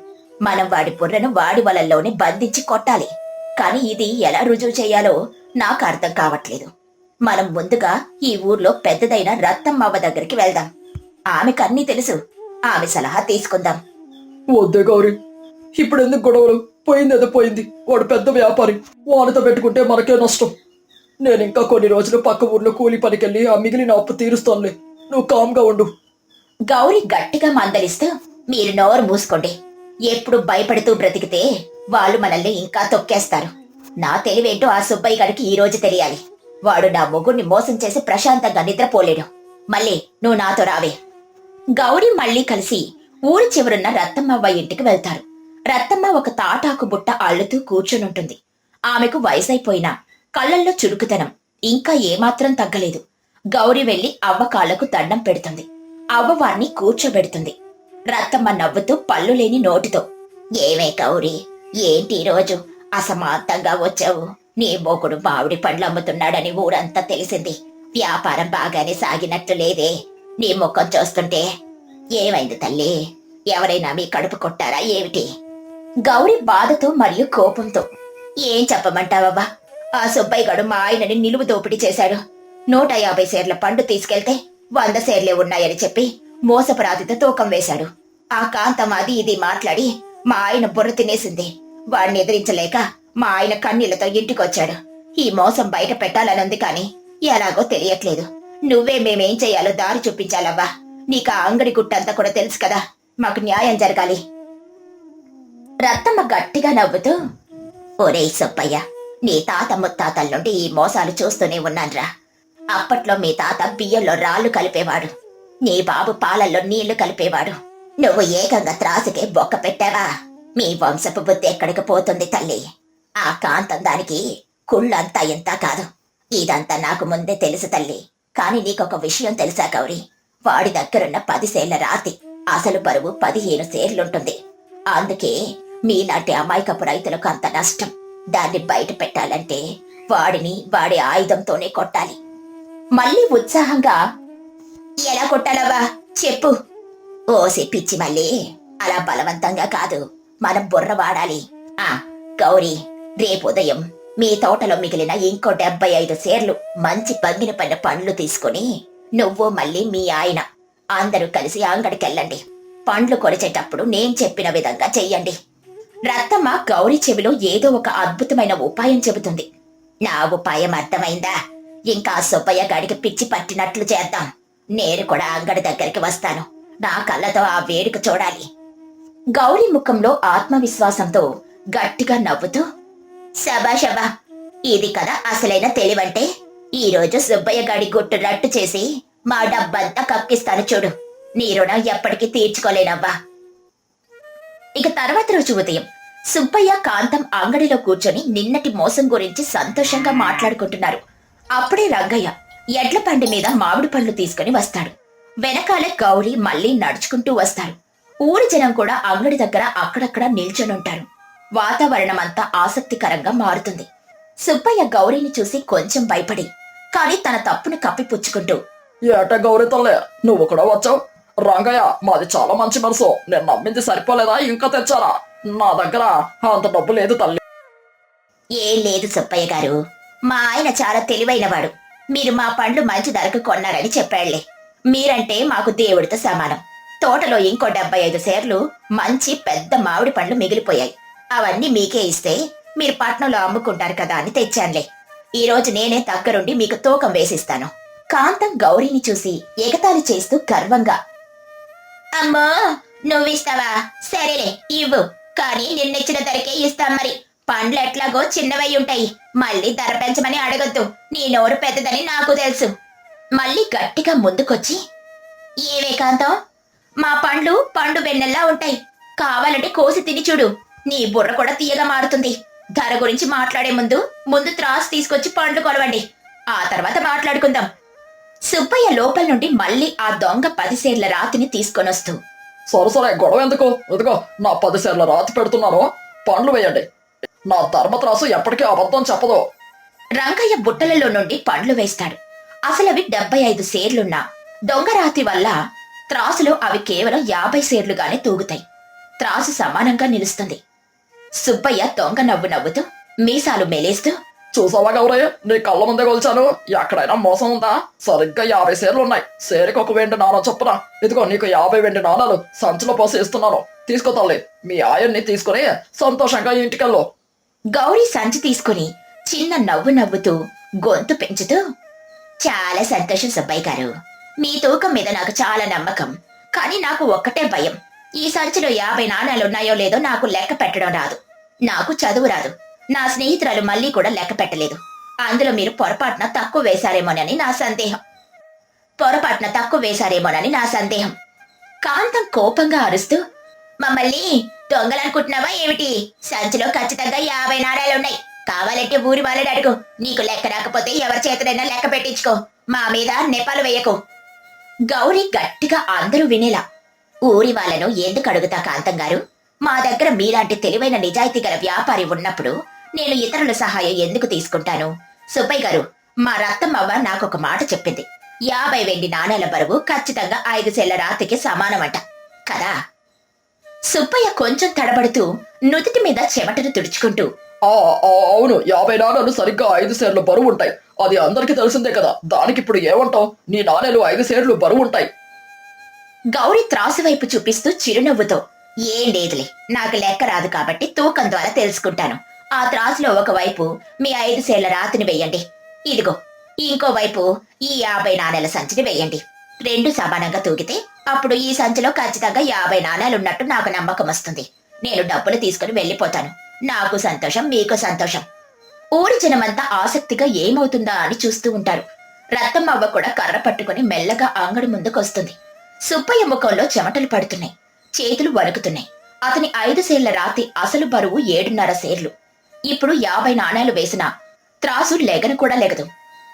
మనం వాడి బుర్రను వాడి వలల్లోనే బంధించి కొట్టాలి. కాని ఇది ఎలా రుజువు చేయాలో నాకు అర్థం కావట్లేదు. మనం ముందుగా ఈ ఊర్లో పెద్దదైన రత్తమ్మవ్వ దగ్గరికి వెళ్దాం. ఆమెకన్నీ తెలుసు. ఆమె సలహా తీసుకుందాం. వద్దే గౌరీ, ఇప్పుడు ఎందుకు గొడవలు? పోయిందేదో పోయింది. వాడు పెద్ద వ్యాపారి, వాడితో పెట్టుకుంటే మనకే నష్టం. నేను ఇంకా కొన్ని రోజులు పక్క ఊర్లో కూలి పనికెళ్ళి ఆ మిగిలిన అప్పు తీరుస్తానులే. నువ్వు కామ్గా ఉండు. గౌరీ గట్టిగా మందలిస్తూ, మీరు నోరు మూసుకోండి. ఎప్పుడు భయపడుతూ బ్రతికితే వాళ్ళు మనల్ని ఇంకా తొక్కేస్తారు. నా తెలివేంటో ఆ సుబ్బయ్య గారికి ఈ రోజు తెలియాలి. వాడు నా మొగుడిని మోసం చేసి ప్రశాంతంగా నిద్రపోలేడు. మళ్ళీ నువ్వు నాతో రావే. గౌరీ మళ్ళీ కలిసి ఊరి చివరున్న రత్తమ్మవ్వ ఇంటికి వెళ్తారు. రత్తమ్మ ఒక తాటాకు బుట్ట అల్లుతూ కూర్చునుంటుంది. ఆమెకు వయసైపోయినా కళ్ళల్లో చురుకుతనం ఇంకా ఏమాత్రం తగ్గలేదు. గౌరీ వెళ్లి అవ్వ కాళ్లకు దండం పెడుతుంది. అవ్వ వారిని కూర్చోబెడుతుంది. రత్తమ్మ నవ్వుతూ పళ్ళు లేని నోటితో, ఏమే గౌరీ, ఏంటి రోజు అసమాంతంగా వచ్చావు? నీ మొగుడు మామిడి పండ్లు అమ్ముతున్నాడని ఊరంతా తెలిసింది. వ్యాపారం బాగానే సాగినట్లు లేదే. నీ ముఖం చూస్తుంటే. ఏమైంది తల్లి? ఎవరైనా మీ కడుపు కొట్టారా ఏమిటి? గౌరీ బాధతో మరియు కోపంతో, ఏం చెప్పమంటావబ్బా? ఆ సుబ్బయ్య గడు మా ఆయనని నిలువు దోపిడీ చేశాడు. 150 షేర్ల పండు తీసుకెళ్తే 100 షేర్లే ఉన్నాయని చెప్పి మోసపురాతితో తూకం వేశాడు. ఆ కాంతం అది ఇది మాట్లాడి మా ఆయన బుర్ర తినేసింది. వాడిని ఎదిరించలేక మా ఆయన కన్నీళ్లతో ఇంటికొచ్చాడు. ఈ మోసం బయట పెట్టాలనుంది కాని ఎలాగో తెలియట్లేదు. నువ్వే మేమేం చెయ్యాలో దారి చూపించాలవ్వా. నీకు ఆ అంగడి గుట్టంతా కూడా తెలుసు కదా. మాకు న్యాయం జరగాలి. రత్తమ్మ గట్టిగా నవ్వుతూ, ఒరే సుబ్బయ్య, నీ తాత ముత్తాతల నుండి ఈ మోసాలు చూస్తూనే ఉన్నాన్రా. అప్పట్లో మీ తాత బియ్యంలో రాళ్లు కలిపేవాడు. నీ బాబు పాలల్లో నీళ్లు కలిపేవాడు. నువ్వు ఏకంగా త్రాసుకే బొక్క పెట్టావా? మీ వంశపు బుద్ధి ఎక్కడికి పోతుంది తల్లి? ఆ కాంతం దానికి కుళ్ళంతా ఎంత కాదు. ఇదంతా నాకు ముందే తెలుసు తల్లి. కాని నీకొక విషయం తెలుసా గౌరీ? వాడి దగ్గరున్న 10 షేర్ల రాతి అసలు బరువు 15 షేర్లుంటుంది. అందుకే మీలాంటి అమాయకపు రైతులకు అంత నష్టం. దాన్ని బయట పెట్టాలంటే వాడిని వాడి ఆయుధంతోనే కొట్టాలి. మళ్ళీ ఉత్సాహంగా, ఎలా కొట్టాలవా చెప్పు. ఓసి పిచ్చి మళ్ళీ, అలా బలవంతంగా కాదు, మనం బుర్ర వాడాలి. ఆ గౌరీ, రేపు ఉదయం మీ తోటలో మిగిలిన ఇంకో 75 షేర్లు మంచి పంగిన పైన పండ్లు తీసుకుని నువ్వు మళ్ళీ మీ ఆయన అందరూ కలిసి అంగడికెళ్ళండి. పండ్లు కొలిచేటప్పుడు నేను చెప్పిన విధంగా చెయ్యండి. రత్తమ్మ గౌరీ చెవిలో ఏదో ఒక అద్భుతమైన ఉపాయం చెబుతుంది. నా ఉపాయం అర్థమైందా? ఇంకా సుబ్బయ్య గాడికి పిచ్చి పట్టినట్లు చేద్దాం. నేను కూడా అంగడి దగ్గరికి వస్తాను. నా కళ్ళతో ఆ వేడుక చూడాలి. గౌరీ ముఖంలో ఆత్మవిశ్వాసంతో గట్టిగా నవ్వుతూ, శబాషబా, ఇది కదా అసలైన తెలివంటే. ఈ రోజు సుబ్బయ్య గాడి గుట్టు రట్టు చేసి మా డబ్బంతా కక్కిస్తాను చూడు. నీ రుణం ఎప్పటికీ తీర్చుకోలేనవ్వా. ఇక తర్వాత రోజు ఉదయం సుబ్బయ్య కాంతం అంగడిలో కూర్చొని నిన్నటి మోసం గురించి సంతోషంగా మాట్లాడుకుంటున్నారు. అప్పుడే రంగయ్య ఎడ్ల బండి మీద మామిడి పళ్ళు తీసుకుని వస్తాడు. వెనకాల గౌరీ మళ్ళీ నడుచుకుంటూ వస్తారు. ఊరి జనం కూడా అంగడి దగ్గర అక్కడక్కడ నిల్చొనుంటారు. వాతావరణం అంతా ఆసక్తికరంగా మారుతుంది. సుబ్బయ్య గౌరీని చూసి కొంచెం భయపడి, కాని తన తప్పును కప్పిపుచ్చుకుంటూ, ఏట గౌరీ తల్లే, నువ్వు కూడా వచ్చావు? రంగయ్య, మాది చాలా మంచి మనసు. నేను నమ్మింది సరిపోలేదా? ఇంకా తెచ్చారా? నా దగ్గర అంత డబ్బు లేదు తల్లి. ఏం లేదు సుబ్బయ్య గారు, మా ఆయన చాలా తెలివైనవాడు. మీరు మా పండ్లు మంచి ధరకు కొన్నారని చెప్పాళ్లే. మీరంటే మాకు దేవుడితో సమానం. తోటలో ఇంకో 75 షేర్లు మంచి పెద్ద మామిడి పండ్లు మిగిలిపోయాయి. అవన్నీ మీకే ఇస్తే మీరు పట్నంలో అమ్ముకుంటారు కదా అని తెచ్చానులే. ఈ రోజు నేనే దగ్గరుండి మీకు తూకం వేసిస్తాను. కాంతం గౌరీని చూసి ఎగతాళి చేస్తూ గర్వంగా, అమ్మో నువ్విస్తావా? సరేలే ఇవ్వు, కానీ నిన్నిచ్చిన ధరకే ఇస్తాం. మరి పండ్లు ఎట్లాగో చిన్నవై ఉంటాయి, మళ్ళీ ధర పెంచమని అడగొద్దు. నీ నోరు పెద్దదని నాకు తెలుసు. మళ్ళీ గట్టిగా ముందుకొచ్చి, ఏవే కాంతం, మా పండ్లు పండు వెన్నెల్లా ఉంటాయి. కావాలంటే కోసి తిని చూడు, నీ బుర్ర కూడా తీయగా మారుతుంది. ధర గురించి మాట్లాడే ముందు త్రాసు తీసుకొచ్చి పండ్లు కొలవండి, ఆ తర్వాత మాట్లాడుకుందాం. సుబ్బయ్య లోపల నుండి మళ్ళీ ఆ దొంగ 10 సేర్ల రాతిని తీసుకొనొస్తూ, సరే గొడవ ఎందుకు? ఇదిగో నా 10 సేర్ల రాతి పెడుతున్నాను, పండ్లు వేయండి. నా ధర్మత్రాసు ఎప్పటికీ అబద్ధం చెప్పదు. రంగయ్య బుట్టలలో నుండి పండ్లు వేస్తాడు. అసలవి 75 సేర్లున్నా దొంగ రాతి వల్ల త్రాసులో అవి కేవలం 50 సేర్లుగానే తూగుతాయి. త్రాసు సమానంగా నిలుస్తుంది. సుబ్బయ్య దొంగ నవ్వు నవ్వుతూ మీసాలు మెలేస్తూ, చూసావా గౌరయ్య, నీ కళ్ళ ముందే కొలిచాను, ఎక్కడైనా మోసం ఉందా? సరిగ్గా 50 సేర్లు ఉన్నాయి. సేరికి ఒక వెండి నాణం చొప్పున ఇదిగో నీకు 50 వెండి నాణాలు సంచిలో పోసి ఇస్తున్నాను. తీసుకో తల్లి, మీ ఆయన్ని తీసుకుని సంతోషంగా ఇంటికెళ్ళు. గౌరీ సంచి తీసుకుని చిన్న నవ్వు నవ్వుతూ గొంతు పెంచుతూ, చాలా సంతోషం సుబ్బయ్య గారు, మీ తూకం మీద నాకు చాలా నమ్మకం. కానీ నాకు ఒక్కటే భయం, ఈ సంచిలో 50 నాణాలున్నాయో లేదో నాకు లెక్క పెట్టడం రాదు. నాకు చదువు రాదు. నా స్నేహితురాలు మళ్ళీ కూడా లెక్క పెట్టలేదు. అందులో మీరు పొరపాటున తక్కువ వేశారేమోనని నా సందేహం. కాంతం కోపంగా అరుస్తూ, మమ్మల్ని దొంగలనుకుంటున్నావా ఏమిటి? సంచిలో ఖచ్చితంగా 50 నాణాలున్నాయి. కావాలంటే ఊరి వాళ్ళని అడుగు. నీకు లెక్క రాకపోతే ఎవరి చేతనైనా లెక్క పెట్టించుకో. మా మీద నెపాలు వేయకు. గౌరీ గట్టిగా అందరూ వినేలా, ఊరి వాళ్ళను ఎందుకు అడుగుతా కాంతం గారు? మా దగ్గర మీలాంటి తెలివైన నిజాయితీ గల వ్యాపారి ఉన్నప్పుడు నేను ఇతరుల సహాయం ఎందుకు తీసుకుంటాను? సుబ్బయ్య గారు, మా రత్తమ్మవ్వ నాకొక మాట చెప్పింది. 50 వెండి నాణేల బరువు ఖచ్చితంగా 5 సేళ్ల రాతికి సమానమంట కదా? సుబ్బయ్య కొంచెం తడబడుతూ నుదుటి మీద చెమటను తుడుచుకుంటూ, అవును, 50 నాణాలు సరిగ్గా 5 సేర్లు బరువు ఉంటాయి. అది అందరికీ తెలిసిందే కదా, దానికిప్పుడు ఏమంటావు? నీ నాణేలు 5 సేర్లు బరువు ఉంటాయి. గౌరీ త్రాసు వైపు చూపిస్తూ చిరునవ్వుతో, ఏం లేదులే, నాకు లెక్క రాదు కాబట్టి తూకం ద్వారా తెలుసుకుంటాను. ఆ త్రాసులో ఒకవైపు మీ 5 సేళ్ల రాతిని వెయ్యండి, ఇదిగో ఇంకోవైపు ఈ 50 నాణేల సంచిని వెయ్యండి. 2 సమానంగా తూగితే అప్పుడు ఈ సంచిలో ఖచ్చితంగా 50 నాణేలున్నట్టు నాకు నమ్మకం వస్తుంది. నేను డబ్బులు తీసుకుని వెళ్లిపోతాను. నాకు సంతోషం, మీకు సంతోషం. ఊరి జనమంతా ఆసక్తిగా ఏమవుతుందా అని చూస్తూ ఉంటారు. రత్తమ్మవ్వ కూడా కర్ర పట్టుకుని మెల్లగా అంగడి ముందుకొస్తుంది. సుబ్బయ్య ముఖంలో చెమటలు పడుతున్నాయి, చేతులు వణుకుతున్నాయి. అతని 5 సేళ్ల రాతి అసలు బరువు 7.5 సేర్లు. ఇప్పుడు 50 నాణేలు వేసిన త్రాసు లెగను కూడా లెగదు.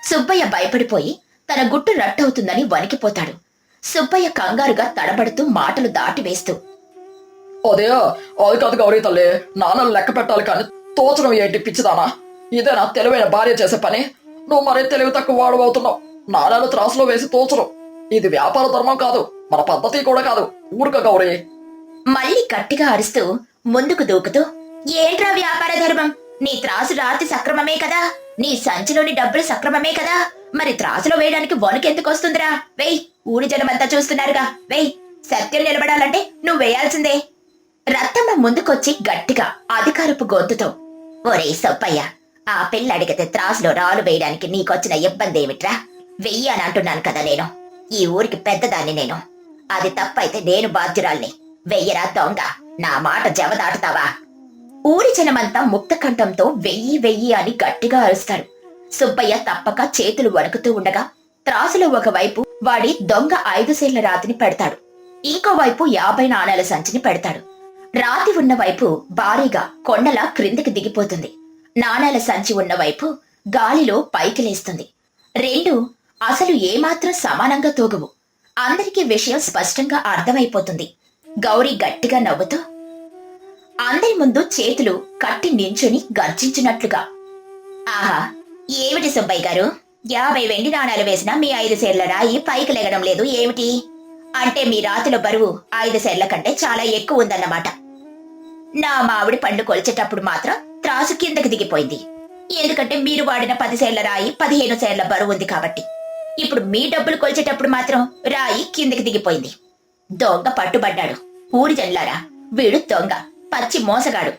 సుబ్బయ్య భయపడిపోయి తన గుట్టు రట్టవుతుందని వణికిపోతాడు. సుబ్బయ్య కంగారుగా తడబడుతూ మాటలు దాటివేస్తూ, అది కాదు గౌరీ తల్లి, నాన్నలు లెక్క పెట్టాలి కానీ తోచడం ఏంటి పిచ్చిదానా? ఇదేనా తెలివైన భార్య చేసే పని? నువ్వు మరీ తెలివి తక్కువ వాడు అవుతున్నావు. నాణాలు త్రాసులో వేసి తోచడం ఇది వ్యాపార ధర్మం కాదు, మన పద్ధతి కూడా కాదు. ఊరుక గౌరీ. మళ్ళీ గట్టిగా అరుస్తూ ముందుకు దూకుతూ, ఏంట్రా వ్యాపార ధర్మం? నీ త్రాసు రాతి సక్రమమే కదా, నీ సంచిలోని డబ్బులు సక్రమమే కదా, మరి త్రాసులో వేయడానికి వణుకెందుకు వస్తుందిరా? వెయ్, ఊరి జనమంతా చూస్తున్నారుగా, వెయ్. సత్యం నిలబడాలంటే నువ్వు వేయాల్సిందే. రత్తమ్మ ముందుకొచ్చి గట్టిగా అధికారపు గొంతుతో, ఒరే సుబ్బయ్య, ఆ పిల్ల అడిగితే త్రాసులో రాలు వేయడానికి నీకొచ్చిన ఇబ్బంది ఏమిట్రా? వెయ్యి అని అంటున్నాను కదా నేను. ఈ ఊరికి పెద్దదాన్ని నేను. అది తప్పైతే నేను బాధ్యురాల్ని. వెయ్యరా దొంగ, నా మాట జవదాటుతావా? ఊరి జనమంతా ముక్తకంఠంతో వెయ్యి వెయ్యి అని గట్టిగా అరుస్తారు. సుబ్బయ్య తప్పక చేతులు వణుకుతూ ఉండగా త్రాసులో ఒకవైపు వాడి దొంగ 5 సేళ్ల రాతిని పెడతాడు, ఇంకోవైపు 50 నాణేల సంచిని పెడతాడు. రాతి ఉన్న వైపు భారీగా కొండలా క్రిందికి దిగిపోతుంది. నాణేల సంచి ఉన్న వైపు గాలిలో పైకి లేస్తుంది. 2 అసలు ఏమాత్రం సమానంగా తూగవు. అందరికీ విషయం స్పష్టంగా అర్థమైపోతుంది. గౌరీ గట్టిగా నవ్వుతూ అందరి ముందు చేతులు కట్టి నించుని గర్జించినట్లుగా, ఆహా, ఏమిటి సుబ్బయ్య గారు, 50 వెండి నాణాలు వేసినా మీ 5 సేర్ల రాయి పైకి లెగడం లేదు ఏమిటి? అంటే మీ రాతిలో బరువు 5 సేర్ల కంటే చాలా ఎక్కువ ఉందన్నమాట. నా మామిడి పండ్లు కొలిచేటప్పుడు మాత్రం త్రాసు కిందకి దిగిపోయింది, ఎందుకంటే మీరు వాడిన 10 సేర్ల రాయి 15 సేర్ల బరువు ఉంది కాబట్టి. ఇప్పుడు మీ డబ్బులు కొలిచేటప్పుడు మాత్రం రాయి కిందకి దిగిపోయింది. దొంగ పట్టుబడ్డాడు. ఊరి జన్లారా, వీడు దొంగ, పచ్చి మోసగాడు.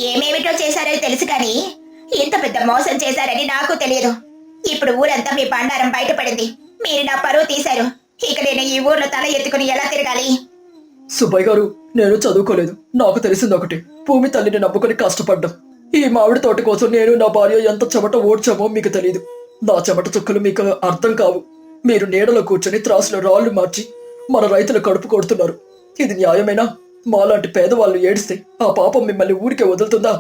ఏమేమిటో చేశారో తెలుసు కాని ఇంత పెద్ద మోసం చేశారని నాకు తెలియదు. ఇప్పుడు ఊరంతా మీ బండారం బయటపడింది. మీరు నా పరువు తీశారు. ఇక నేను ఈ ఊర్లో తల ఎత్తుకుని ఎలా తిరగాలి? సుబ్బయ్య గారు, నేను చదువుకోలేదు. నాకు తెలిసింది ఒకటి, భూమి తల్లిని నమ్ముకుని కష్టపడ్డం. ఈ మామిడి తోట కోసం నేను నా భార్య ఎంత చెమట ఓడ్చామో మీకు తెలియదు. నా చెమట చుక్కలు మీకు అర్థం కావు. మీరు నీడలో కూర్చొని త్రాసులో రాళ్లు మార్చి మన రైతుల కడుపు కొడుతున్నారు. ఇది న్యాయమేనా? మాలాంటి పేదవాళ్ళు ఏడిస్తే ఆ పాపం మిమ్మల్ని ఊరికే వదులుతుందా?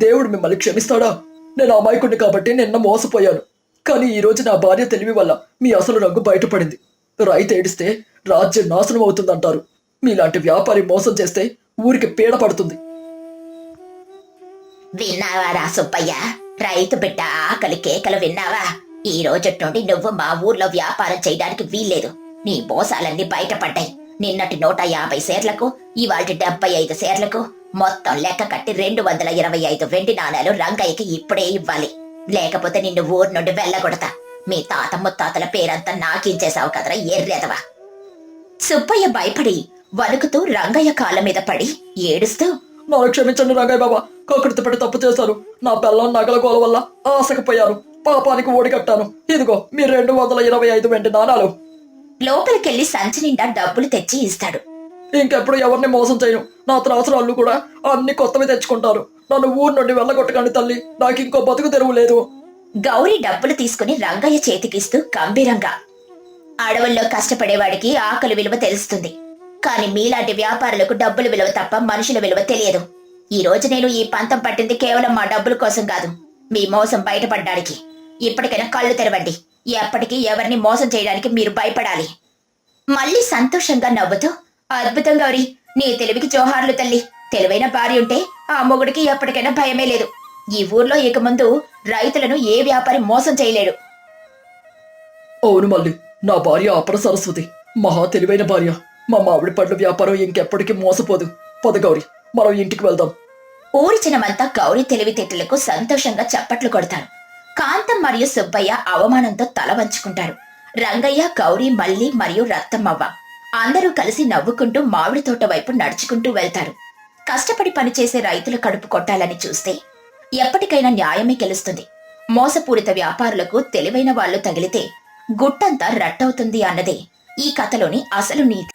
దేవుడు మిమ్మల్ని క్షమిస్తాడా? నేను అమాయకుడిని కాబట్టి నిన్న మోసపోయాను. కానీ ఈ రోజు నా భార్య తెలివి వల్ల మీ అసలు రంగు బయటపడింది. రైతు ఏడిస్తే రాజ్యం నాశనం అవుతుందంటారు. మీలాంటి వ్యాపారి మోసం చేస్తే ఊరికి పీడ పడుతుంది. విన్నావా రా సుబ్బయ్య? రైతు బిడ్డ ఆకలి కేకలు విన్నావా? ఈ రోజు నుండి నువ్వు మా ఊర్లో వ్యాపారం చేయడానికి వీల్లేదు. నీ మోసాలన్నీ బయటపడ్డాయి. నిన్నటి 150 షేర్లకు ఇవాళ 75 షేర్లకు మొత్తం లెక్క కట్టి 225 వెండి నాణేలు రంగయ్యకి ఇప్పుడే ఇవ్వాలి. లేకపోతే నిన్ను ఊరు నుండి వెళ్ళగొడతా. మీ తాత ముత్తాతల పేరంతా నాకించేశావు కదరా ఎర్రెదవా. సుబ్బయ్య భయపడి వణుకుతూ రంగయ్య కాళ్ళ మీద పడి ఏడుస్తూ, నన్ను క్షమించండి రంగయ్య బాబా, కకృతి పడి తప్పు చేశారు. నా బెల్లం నగల గోల వల్ల ఆశకపోయాను. పాపానికి ఓడిగట్టాను. ఇదిగో మీ 225 వెండి నాణాలు. లోపలికెళ్లి సంచి నిండా డబ్బులు తెచ్చి ఇస్తాడు. ఇంకెప్పుడు ఎవరిని మోసం చేయను. నా త్రాసురాళ్ళు కూడా అన్ని కొత్తవి తెచ్చుకుంటారు. నన్ను ఊరు నుండి వెళ్ళగొట్టకండి తల్లి. నాకు ఇంకో బతుకు తెరువు లేదు. గౌరీ డబ్బులు తీసుకుని రంగయ్య చేతికిస్తూ గంభీరంగా, అడవుల్లో కష్టపడేవాడికి ఆకలి విలువ తెలుస్తుంది. కాని మీలాంటి వ్యాపారులకు డబ్బుల విలువ తప్ప మనుషుల విలువ తెలియదు. ఈ రోజు నేను ఈ పంతం పట్టింది కేవలం మా డబ్బుల కోసం కాదు, మీ మోసం బయటపడ్డానికి. ఇప్పటికైనా కళ్ళు తెరవండి. ఎప్పటికీ ఎవరిని మోసం చేయడానికి మీరు భయపడాలి. మళ్ళీ సంతోషంగా నవ్వుతూ, అద్భుతం గౌరీ, నీ తెలివికి జోహార్లు తల్లి. తెలివైన భార్య ఉంటే ఆ మొగుడికి ఎప్పటికైనా భయమే లేదు. ఈ ఊర్లో ఇక ముందు రైతులను ఏ వ్యాపారి మోసం చేయలేడు. అవును మళ్ళీ, నా భార్య అపర సరస్వతి మహా తెలివైన భార్య. మా మామిడి పండ్ల వ్యాపారం ఇంకెప్పటికీ మోసపోదు. పద గౌరీ, మనం ఇంటికి వెళ్దాం. ఊరి జనమంతా గౌరీ తెలివితేటలకు సంతోషంగా చప్పట్లు కొడతారు. కాంతం మరియు సుబ్బయ్య అవమానంతో తల వంచుకుంటారు. రంగయ్య, గౌరీ, మల్లి మరియు రత్తమ్మవ్వ అందరూ కలిసి నవ్వుకుంటూ మామిడి తోట వైపు నడుచుకుంటూ వెళ్తారు. కష్టపడి పనిచేసే రైతుల కడుపు కొట్టాలని చూస్తే ఎప్పటికైనా న్యాయమే గెలుస్తుంది. మోసపూరిత వ్యాపారులకు తెలివైన వాళ్లు తగిలితే గుట్టంతా రట్టవుతుంది అన్నదే ఈ కథలోని అసలు నీతి.